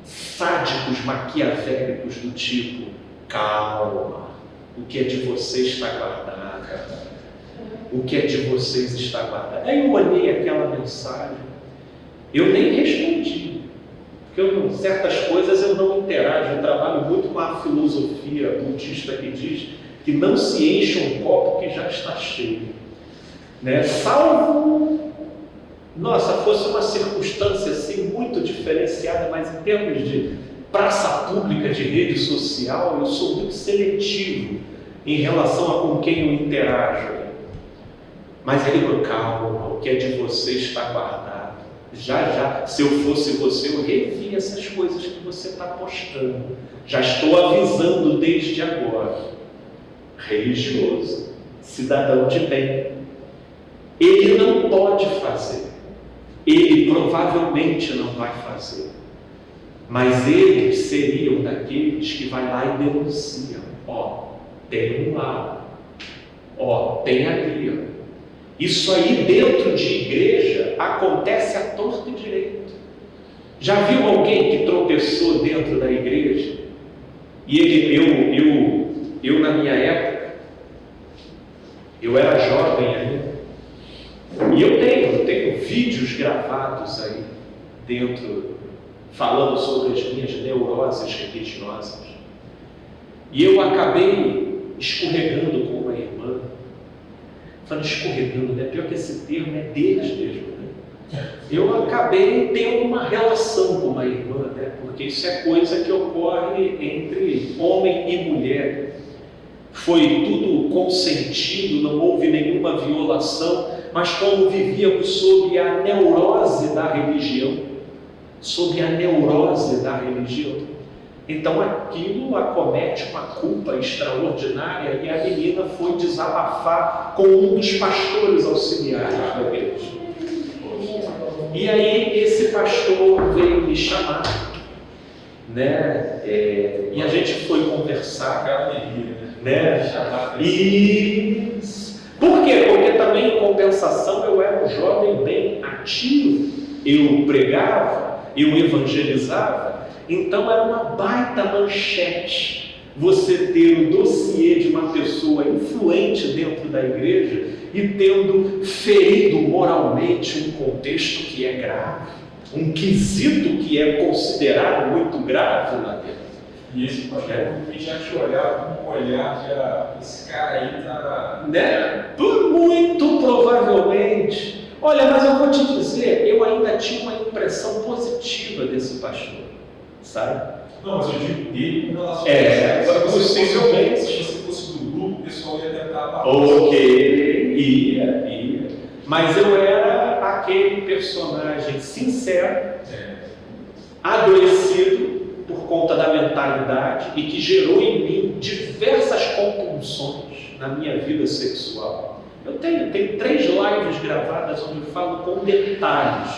sádicos, maquiavélicos, do tipo: calma, o que é de vocês está guardado, o que é de vocês está guardado. Aí eu olhei aquela mensagem, eu nem respondi, porque certas coisas eu não interajo. Eu trabalho muito com a filosofia budista que diz que não se enche um copo que já está cheio, né? Salvo, fosse uma circunstância assim muito diferenciada, mas em termos de praça pública, de rede social, eu sou muito seletivo em relação a com quem eu interajo. Mas ele falou: calma, o que é de você está guardado. Já, se eu fosse você, eu revia essas coisas que você está postando. Já estou avisando desde agora. Religioso, cidadão de bem, ele não pode fazer, ele provavelmente não vai fazer, mas eles seriam daqueles que vai lá e denunciam: tem um lá, tem ali, Isso aí dentro de igreja acontece à torta e direito. Já viu alguém que tropeçou dentro da igreja? E eu na minha época, eu era jovem ainda, e eu tenho vídeos gravados aí dentro, falando sobre as minhas neuroses religiosas. E eu acabei escorregando com uma irmã. Falando escorregando, né? Pior que esse termo é deles mesmo, né? Eu acabei tendo uma relação com uma irmã, né? Porque isso é coisa que ocorre entre homem e mulher. Foi tudo consentido, não houve nenhuma violação, mas como vivíamos sob a neurose da religião, então aquilo acomete uma culpa extraordinária e a menina foi desabafar com um dos pastores auxiliares da igreja. E aí esse pastor veio me chamar, né? E a gente foi conversar, né? E por quê? Porque também em compensação eu era um jovem bem ativo, eu pregava, eu evangelizava, então era uma baita manchete você ter o dossiê de uma pessoa influente dentro da igreja e tendo ferido moralmente um contexto que é grave, um quesito que é considerado muito grave lá dentro. E esse pastor já te olhava com um olhar de esse cara aí tá... Né? Muito provavelmente. Olha, mas eu vou te dizer, eu ainda tinha uma impressão positiva desse pastor, sabe? Não, mas eu digo dele com relação a possivelmente. Se você fosse do grupo, o pessoal ia tentar... Ok, ia. Mas eu era aquele personagem sincero, adoecido por conta da mentalidade e que gerou em mim diversas compulsões na minha vida sexual. Eu tenho 3 lives gravadas onde eu falo com detalhes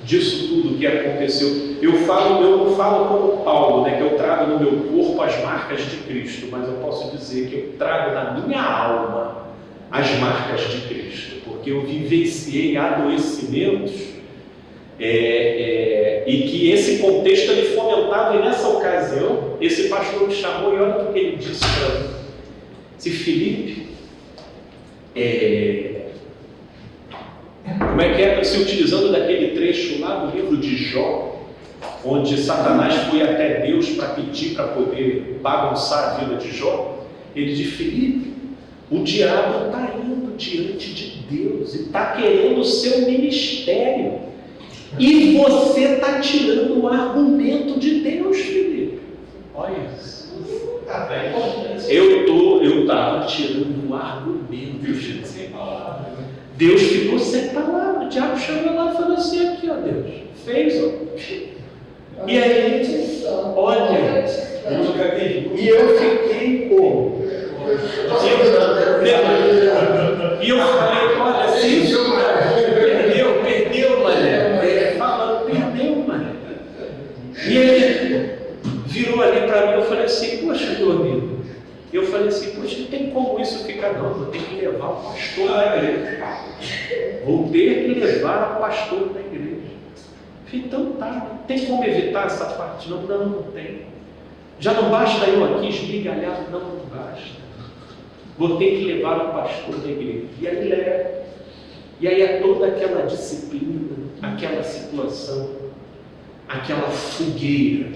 disso tudo que aconteceu. Eu não falo como Paulo, né, que eu trago no meu corpo as marcas de Cristo, mas eu posso dizer que eu trago na minha alma as marcas de Cristo, porque eu vivenciei adoecimentos e que esse contexto ele fomentava. E nessa ocasião esse pastor me chamou e olha o que ele disse para mim: se Felipe, como é que é, se utilizando daquele trecho lá do livro de Jó, onde Satanás foi até Deus para pedir para poder bagunçar a vida de Jó, ele diz: Felipe, o diabo está indo diante de Deus e está querendo o seu ministério, e você está tirando o argumento de Deus, Felipe. Olha isso. Eu estava tirando o argumento de Deus. Deus ficou sem palavra. O diabo chegou lá e falou assim: aqui, ó, Deus, fez, ó. E aí, olha, e eu fiquei como? E eu falei: olha, se isso perdeu, mané. Falando, perdeu, mané. E ele virou ali para mim. Eu falei assim: poxa, meu amigo. Eu falei assim: poxa, não tem como isso ficar, não. Vou ter que levar o pastor da igreja. Vou ter que levar o pastor da igreja. Então tá, não tem como evitar essa parte, não. Não tem. Já não basta eu aqui esmigalhado, não basta. Vou ter que levar o pastor da igreja. E aí leva. E aí é toda aquela disciplina, aquela situação, aquela fogueira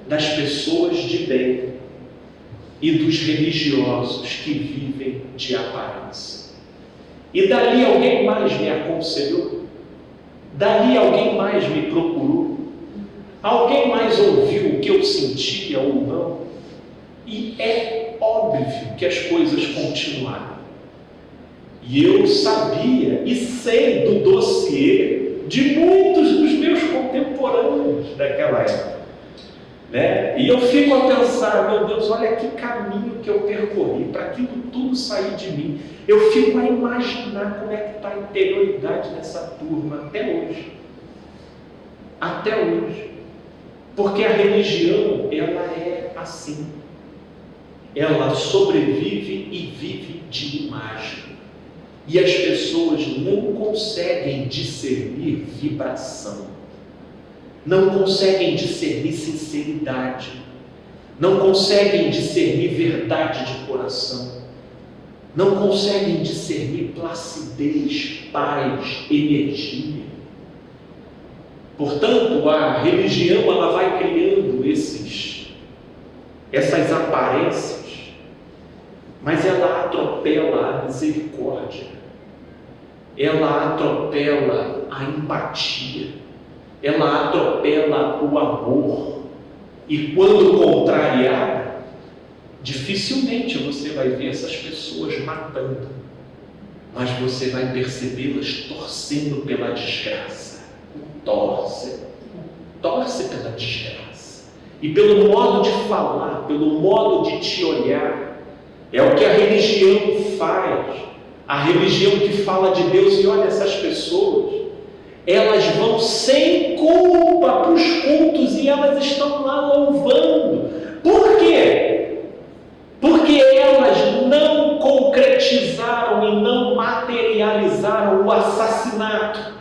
das pessoas de bem e dos religiosos que vivem de aparência. E dali alguém mais me aconselhou, dali alguém mais me procurou, alguém mais ouviu o que eu sentia ou não, e é óbvio que as coisas continuaram. E eu sabia e sei do dossiê de muitos dos meus contemporâneos daquela época, né? E eu fico a pensar: meu Deus, olha que caminho que eu percorri para aquilo tudo sair de mim. Eu fico a imaginar como é que está a interioridade dessa turma até hoje, porque a religião, ela é assim, ela sobrevive e vive de imagem, e as pessoas não conseguem discernir vibração, não conseguem discernir sinceridade, não conseguem discernir verdade de coração, não conseguem discernir placidez, paz, energia. Portanto, a religião, ela vai criando essas aparências, mas ela atropela a misericórdia, ela atropela a empatia, ela atropela o amor. E quando contrariada, dificilmente você vai ver essas pessoas matando, mas você vai percebê-las torcendo pela desgraça. Torce pela desgraça. E pelo modo de falar, pelo modo de te olhar, é o que a religião faz. A religião que fala de Deus, e olha essas pessoas, elas vão sem culpa para os cultos e elas estão lá louvando. Por quê? Porque elas não concretizaram e não materializaram o assassinato.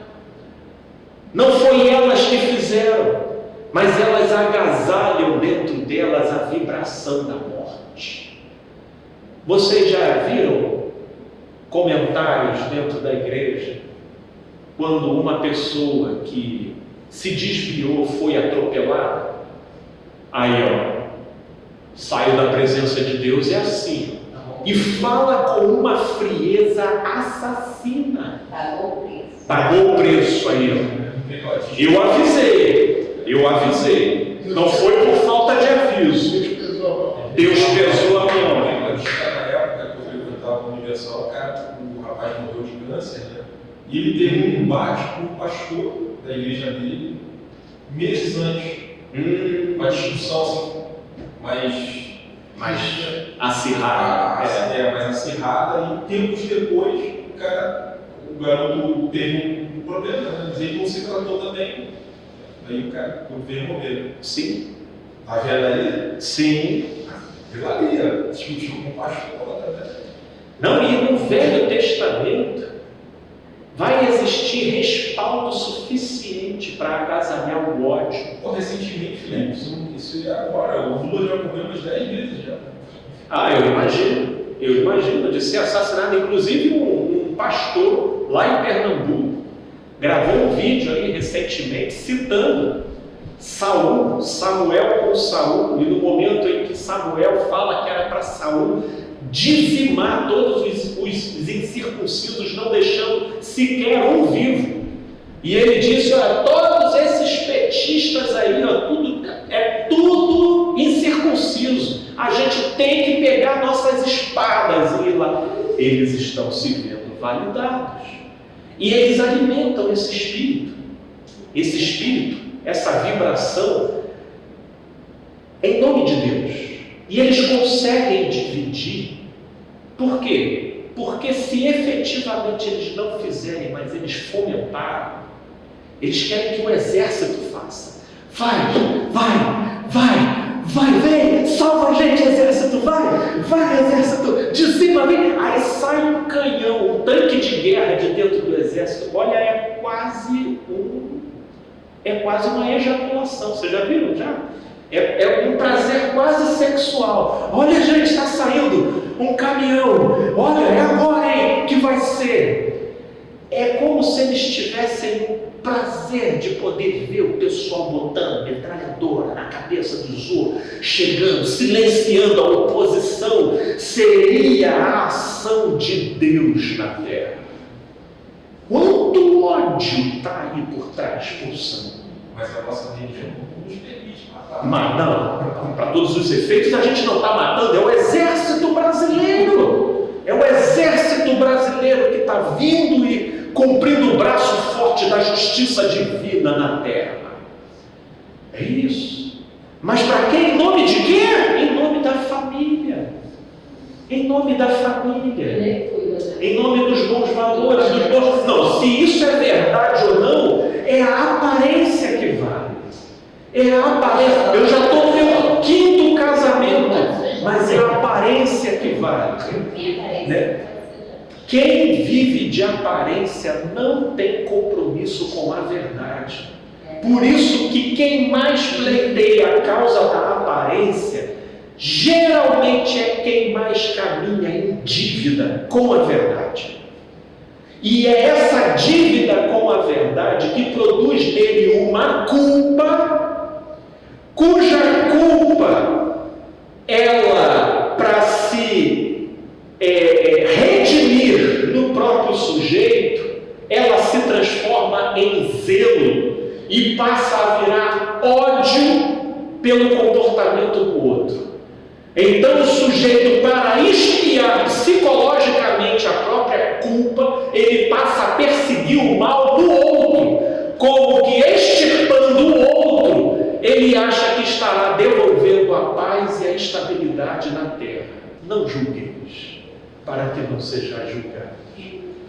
Não foi elas que fizeram, mas elas agasalham dentro delas a vibração da morte. Vocês já viram comentários dentro da igreja quando uma pessoa que se desviou foi atropelada? Aí, saiu da presença de Deus, é assim, e fala com uma frieza assassina. Pagou o preço aí, Eu avisei. Não foi por falta de aviso. Deus pesou a mão. Na época que eu frequentava a Universal, o rapaz morreu de câncer, né? E ele teve um embate com o pastor da igreja dele meses antes. Uma discussão assim, mais acirrada. Mais acirrada, e tempos depois o garoto teve um problema, né? Mas ele não se tratou também. Aí o cara veio morrer. Sim. Tá vendo aí? Sim. Valia, discutiu com o pastor, né? Não, e no Velho Testamento vai existir respaldo suficiente para agasalhar o ódio. Recentemente, Felipe, isso é agora. O Lula já morreu umas 10 vezes já. Eu imagino de ser assassinado. Inclusive um pastor lá em Pernambuco gravou um vídeo aí recentemente citando Samuel com Saul, e no momento em que Samuel fala que era para Saul dizimar todos os incircuncisos, não deixando sequer um vivo. E ele disse: olha, todos esses petistas aí, tudo incircunciso. A gente tem que pegar nossas espadas e ir lá. Eles estão se vendo validados. E eles alimentam esse espírito, essa vibração, em nome de Deus. E eles conseguem dividir. Por quê? Porque se efetivamente eles não fizerem, mas eles fomentaram, eles querem que o exército faça. Vai, vem, salva a gente, exército, vai, exército, dizima, vem. Aí sai um canhão, um tanque de guerra de dentro do exército. Olha, é quase uma ejaculação. Vocês já viram? É um prazer quase sexual. Olha, gente, está saindo um caminhão. Olha, é agora, hein, que vai ser. É como se eles tivessem o prazer de poder ver o pessoal botando metralhadora na cabeça dos outros, chegando, silenciando a oposição. Seria a ação de Deus na terra. Quanto ódio está aí por trás, pulsando. Mas a nossa religião não nos permite matar. Mas não, para todos os efeitos, a gente não está matando, é o exército brasileiro. É o exército brasileiro que está vindo e cumprindo o braço forte da justiça divina na terra. É isso. Mas para quê? Em nome de quê? Em nome da família. Em nome da família. Em nome dos bons valores, dos bons... Não, se isso é verdade ou não, é a aparência que vale. É a aparência. Eu já estou no meu 5º casamento, mas é a aparência que vale. Né? Quem vive de aparência não tem compromisso com a verdade. Por isso que quem mais pleiteia a causa da aparência, geralmente é quem mais caminha em dívida com a verdade. E é essa dívida com a verdade que produz nele uma culpa, cuja culpa, ela, para se redimir no próprio sujeito, passa a virar ódio pelo comportamento do outro. Então o sujeito, para expiar psicologicamente a própria culpa, ele passa a perseguir o mal do outro, como que extirpando o outro, ele acha que estará devolvendo a paz e a estabilidade na terra. Não julgueis, para que não sejais julgados,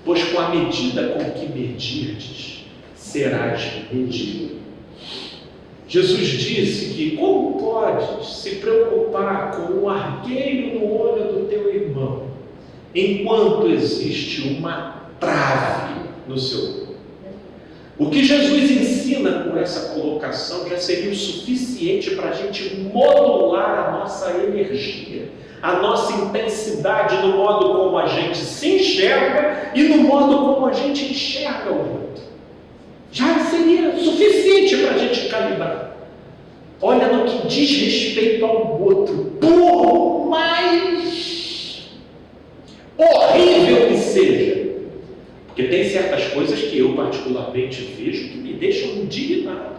pois com a medida com que medirdes, serás medido. Jesus disse que como podes se preocupar com o argueiro no olho do teu irmão, enquanto existe uma trave no seu olho? O que Jesus ensina com essa colocação já seria o suficiente para a gente modular a nossa energia, a nossa intensidade no modo como a gente se enxerga e no modo como a gente enxerga o outro. Já seria suficiente para a gente calibrar. Olha no que diz respeito ao outro, por mais horrível que seja, porque tem certas coisas que eu particularmente vejo que me deixam indignado,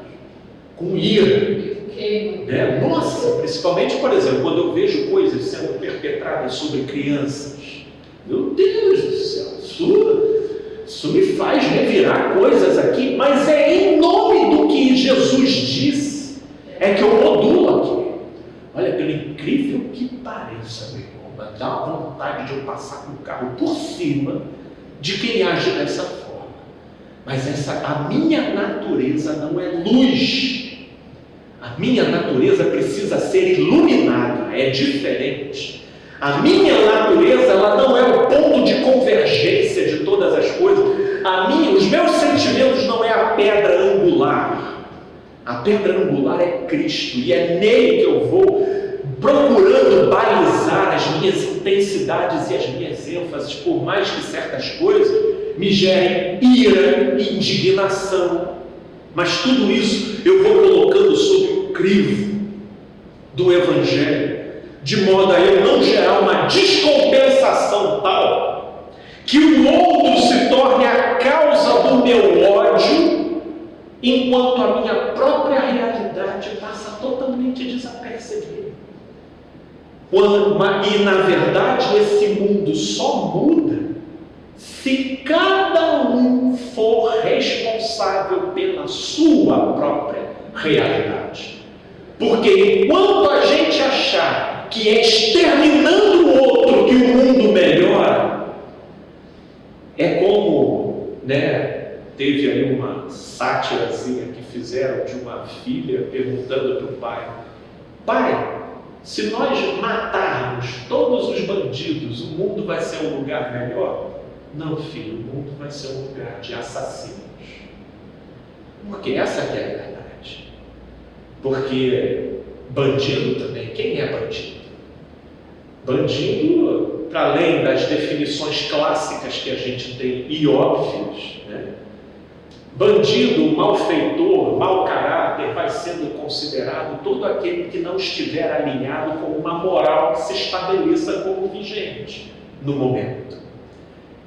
com ira. Nossa, principalmente, por exemplo, quando eu vejo coisas sendo perpetradas sobre crianças, meu Deus do céu, isso me faz revirar coisas aqui, mas é em nome do que Jesus disse, é que eu modulo aqui. Olha, pelo incrível que pareça, meu irmão, mas dá uma vontade de eu passar com o carro por cima de quem age dessa forma. Mas a minha natureza não é luz. A minha natureza precisa ser iluminada, é diferente. A minha natureza, ela não é o ponto de convergência de todas as coisas. Os meus sentimentos não é a pedra angular. A pedra angular é Cristo, e é nele que eu vou procurando balizar as minhas intensidades e as minhas ênfases, por mais que certas coisas me gerem ira e indignação. Mas tudo isso eu vou colocando sob o crivo do Evangelho, de modo a eu não gerar uma descompensação tal que o outro se torne a causa do meu ódio, enquanto a minha própria realidade passa totalmente desapercebida. E na verdade esse mundo só muda se cada um for responsável pela sua própria realidade. Porque enquanto a gente achar que é exterminando o outro que o mundo melhora, é como, teve aí uma sátirazinha que fizeram de uma filha perguntando para o pai: pai, se nós matarmos todos os bandidos, o mundo vai ser um lugar melhor? Não, filho, o mundo vai ser um lugar de assassinos. Porque essa que é a verdade. Porque bandido também, quem é bandido? Bandido, para além das definições clássicas que a gente tem e óbvias, bandido, malfeitor, mau caráter, vai sendo considerado todo aquele que não estiver alinhado com uma moral que se estabeleça como vigente no momento.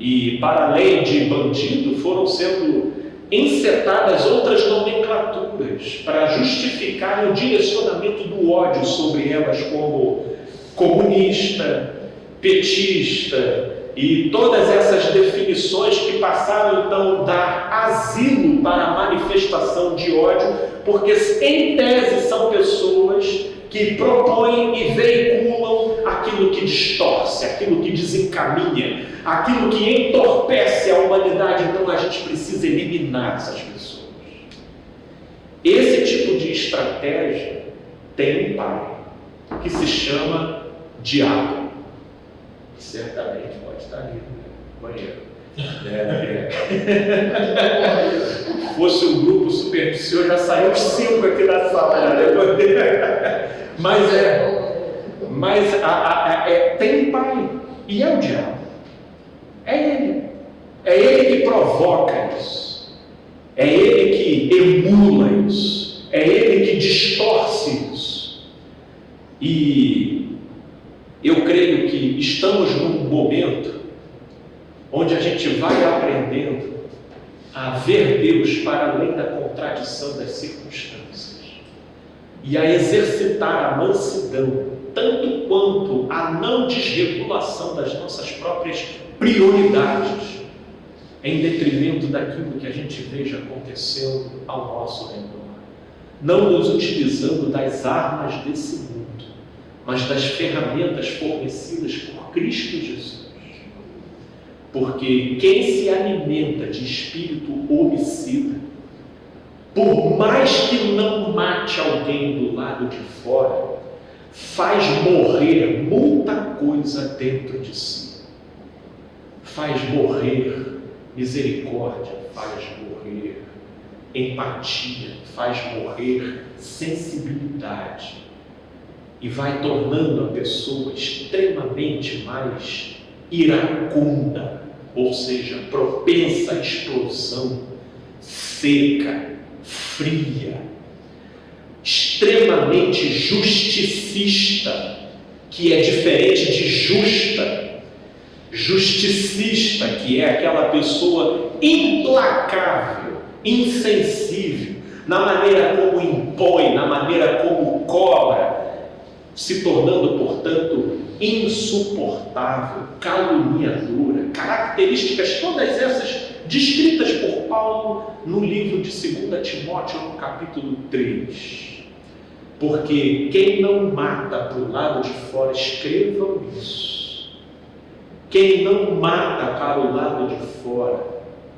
E para além de bandido, foram sendo encetadas outras nomenclaturas para justificar o direcionamento do ódio sobre elas, como comunista, petista e todas essas definições que passaram então a dar asilo para a manifestação de ódio, porque em tese são pessoas que propõem e veiculam aquilo que distorce, aquilo que desencaminha, aquilo que entorpece a humanidade. Então a gente precisa eliminar essas pessoas. Esse tipo de estratégia tem um pai que se chama diabo, que certamente pode estar ali no banheiro. Fosse um grupo supersticioso, já saiu os 5 aqui da sala. Mas tem um pai, e é o diabo. É ele que provoca isso, é ele que emula isso, é ele que distorce isso. E eu creio que estamos num momento onde a gente vai aprendendo a ver Deus para além da contradição das circunstâncias e a exercitar a mansidão, tanto quanto a não desregulação das nossas próprias prioridades, em detrimento daquilo que a gente veja acontecendo ao nosso redor. Não nos utilizando das armas desse mundo, mas das ferramentas fornecidas por Cristo Jesus. Porque quem se alimenta de espírito homicida, por mais que não mate alguém do lado de fora, faz morrer muita coisa dentro de si. Faz morrer misericórdia, faz morrer empatia, faz morrer sensibilidade e vai tornando a pessoa extremamente mais iracunda, ou seja, propensa à explosão, seca, fria, extremamente justicista, que é diferente de justa. Justicista, que é aquela pessoa implacável, insensível, na maneira como impõe, na maneira como cobra, se tornando, portanto, insuportável, caluniadora, características todas essas descritas por Paulo no livro de 2 Timóteo, no capítulo 3. Porque quem não mata para o lado de fora, escrevam isso. Quem não mata para o lado de fora,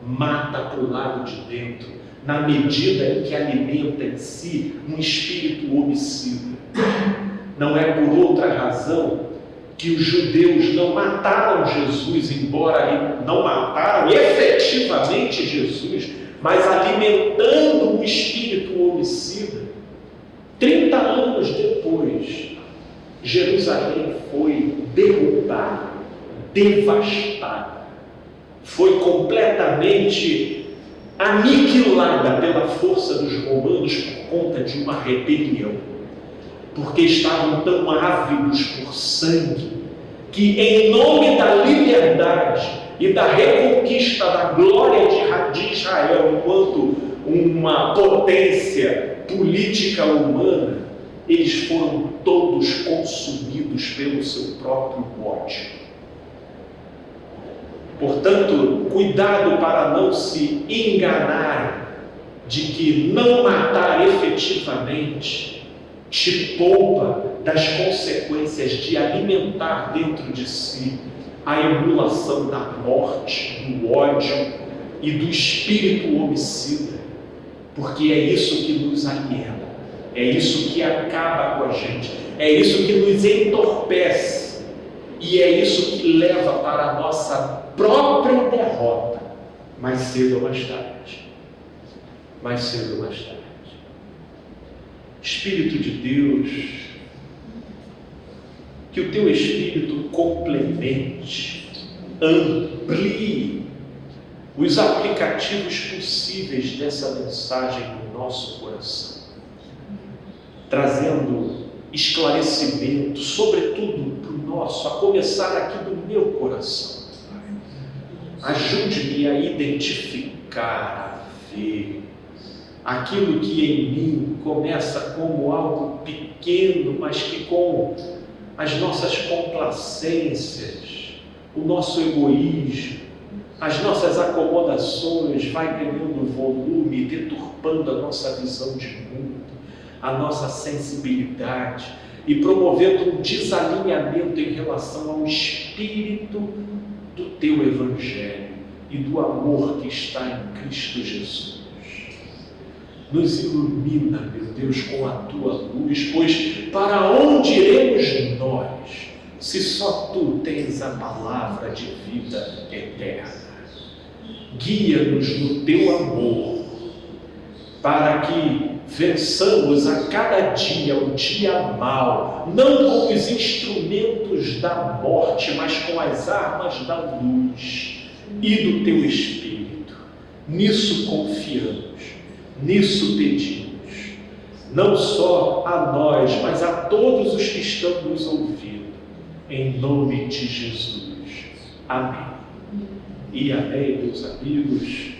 mata para o lado de dentro, na medida em que alimenta em si um espírito homicida. Não é por outra razão que os judeus não mataram Jesus, embora não mataram efetivamente Jesus, mas alimentando um espírito homicida. 30 anos depois, Jerusalém foi derrubada, devastada, foi completamente aniquilada pela força dos romanos por conta de uma rebelião, porque estavam tão ávidos por sangue, que em nome da liberdade e da reconquista da glória de Israel enquanto uma potência política humana, eles foram todos consumidos pelo seu próprio ódio. Portanto, cuidado para não se enganarem de que não matar efetivamente te poupa das consequências de alimentar dentro de si a emulação da morte, do ódio e do espírito homicida, porque é isso que nos aliena, é isso que acaba com a gente, é isso que nos entorpece. E é isso que leva para a nossa própria derrota, mais cedo ou mais tarde. Mais cedo ou mais tarde. Espírito de Deus, que o teu Espírito complemente, amplie os aplicativos possíveis dessa mensagem no nosso coração, trazendo esclarecimento, sobretudo para o nosso, a começar aqui do meu coração. Ajude-me a identificar, a ver aquilo que em mim começa como algo pequeno, mas que com as nossas complacências, o nosso egoísmo, as nossas acomodações vai ganhando volume, deturpando a nossa visão de mundo, a nossa sensibilidade e promovendo um desalinhamento em relação ao espírito do teu Evangelho e do amor que está em Cristo Jesus. Nos ilumina, meu Deus, com a tua luz, pois para onde iremos nós, se só tu tens a palavra de vida eterna? Guia-nos no teu amor, para que vençamos a cada dia o dia mau, não com os instrumentos da morte, mas com as armas da luz e do teu Espírito. Nisso confiamos, nisso pedimos, não só a nós, mas a todos os que estão nos ouvindo, em nome de Jesus. Amém. E amém, meus amigos.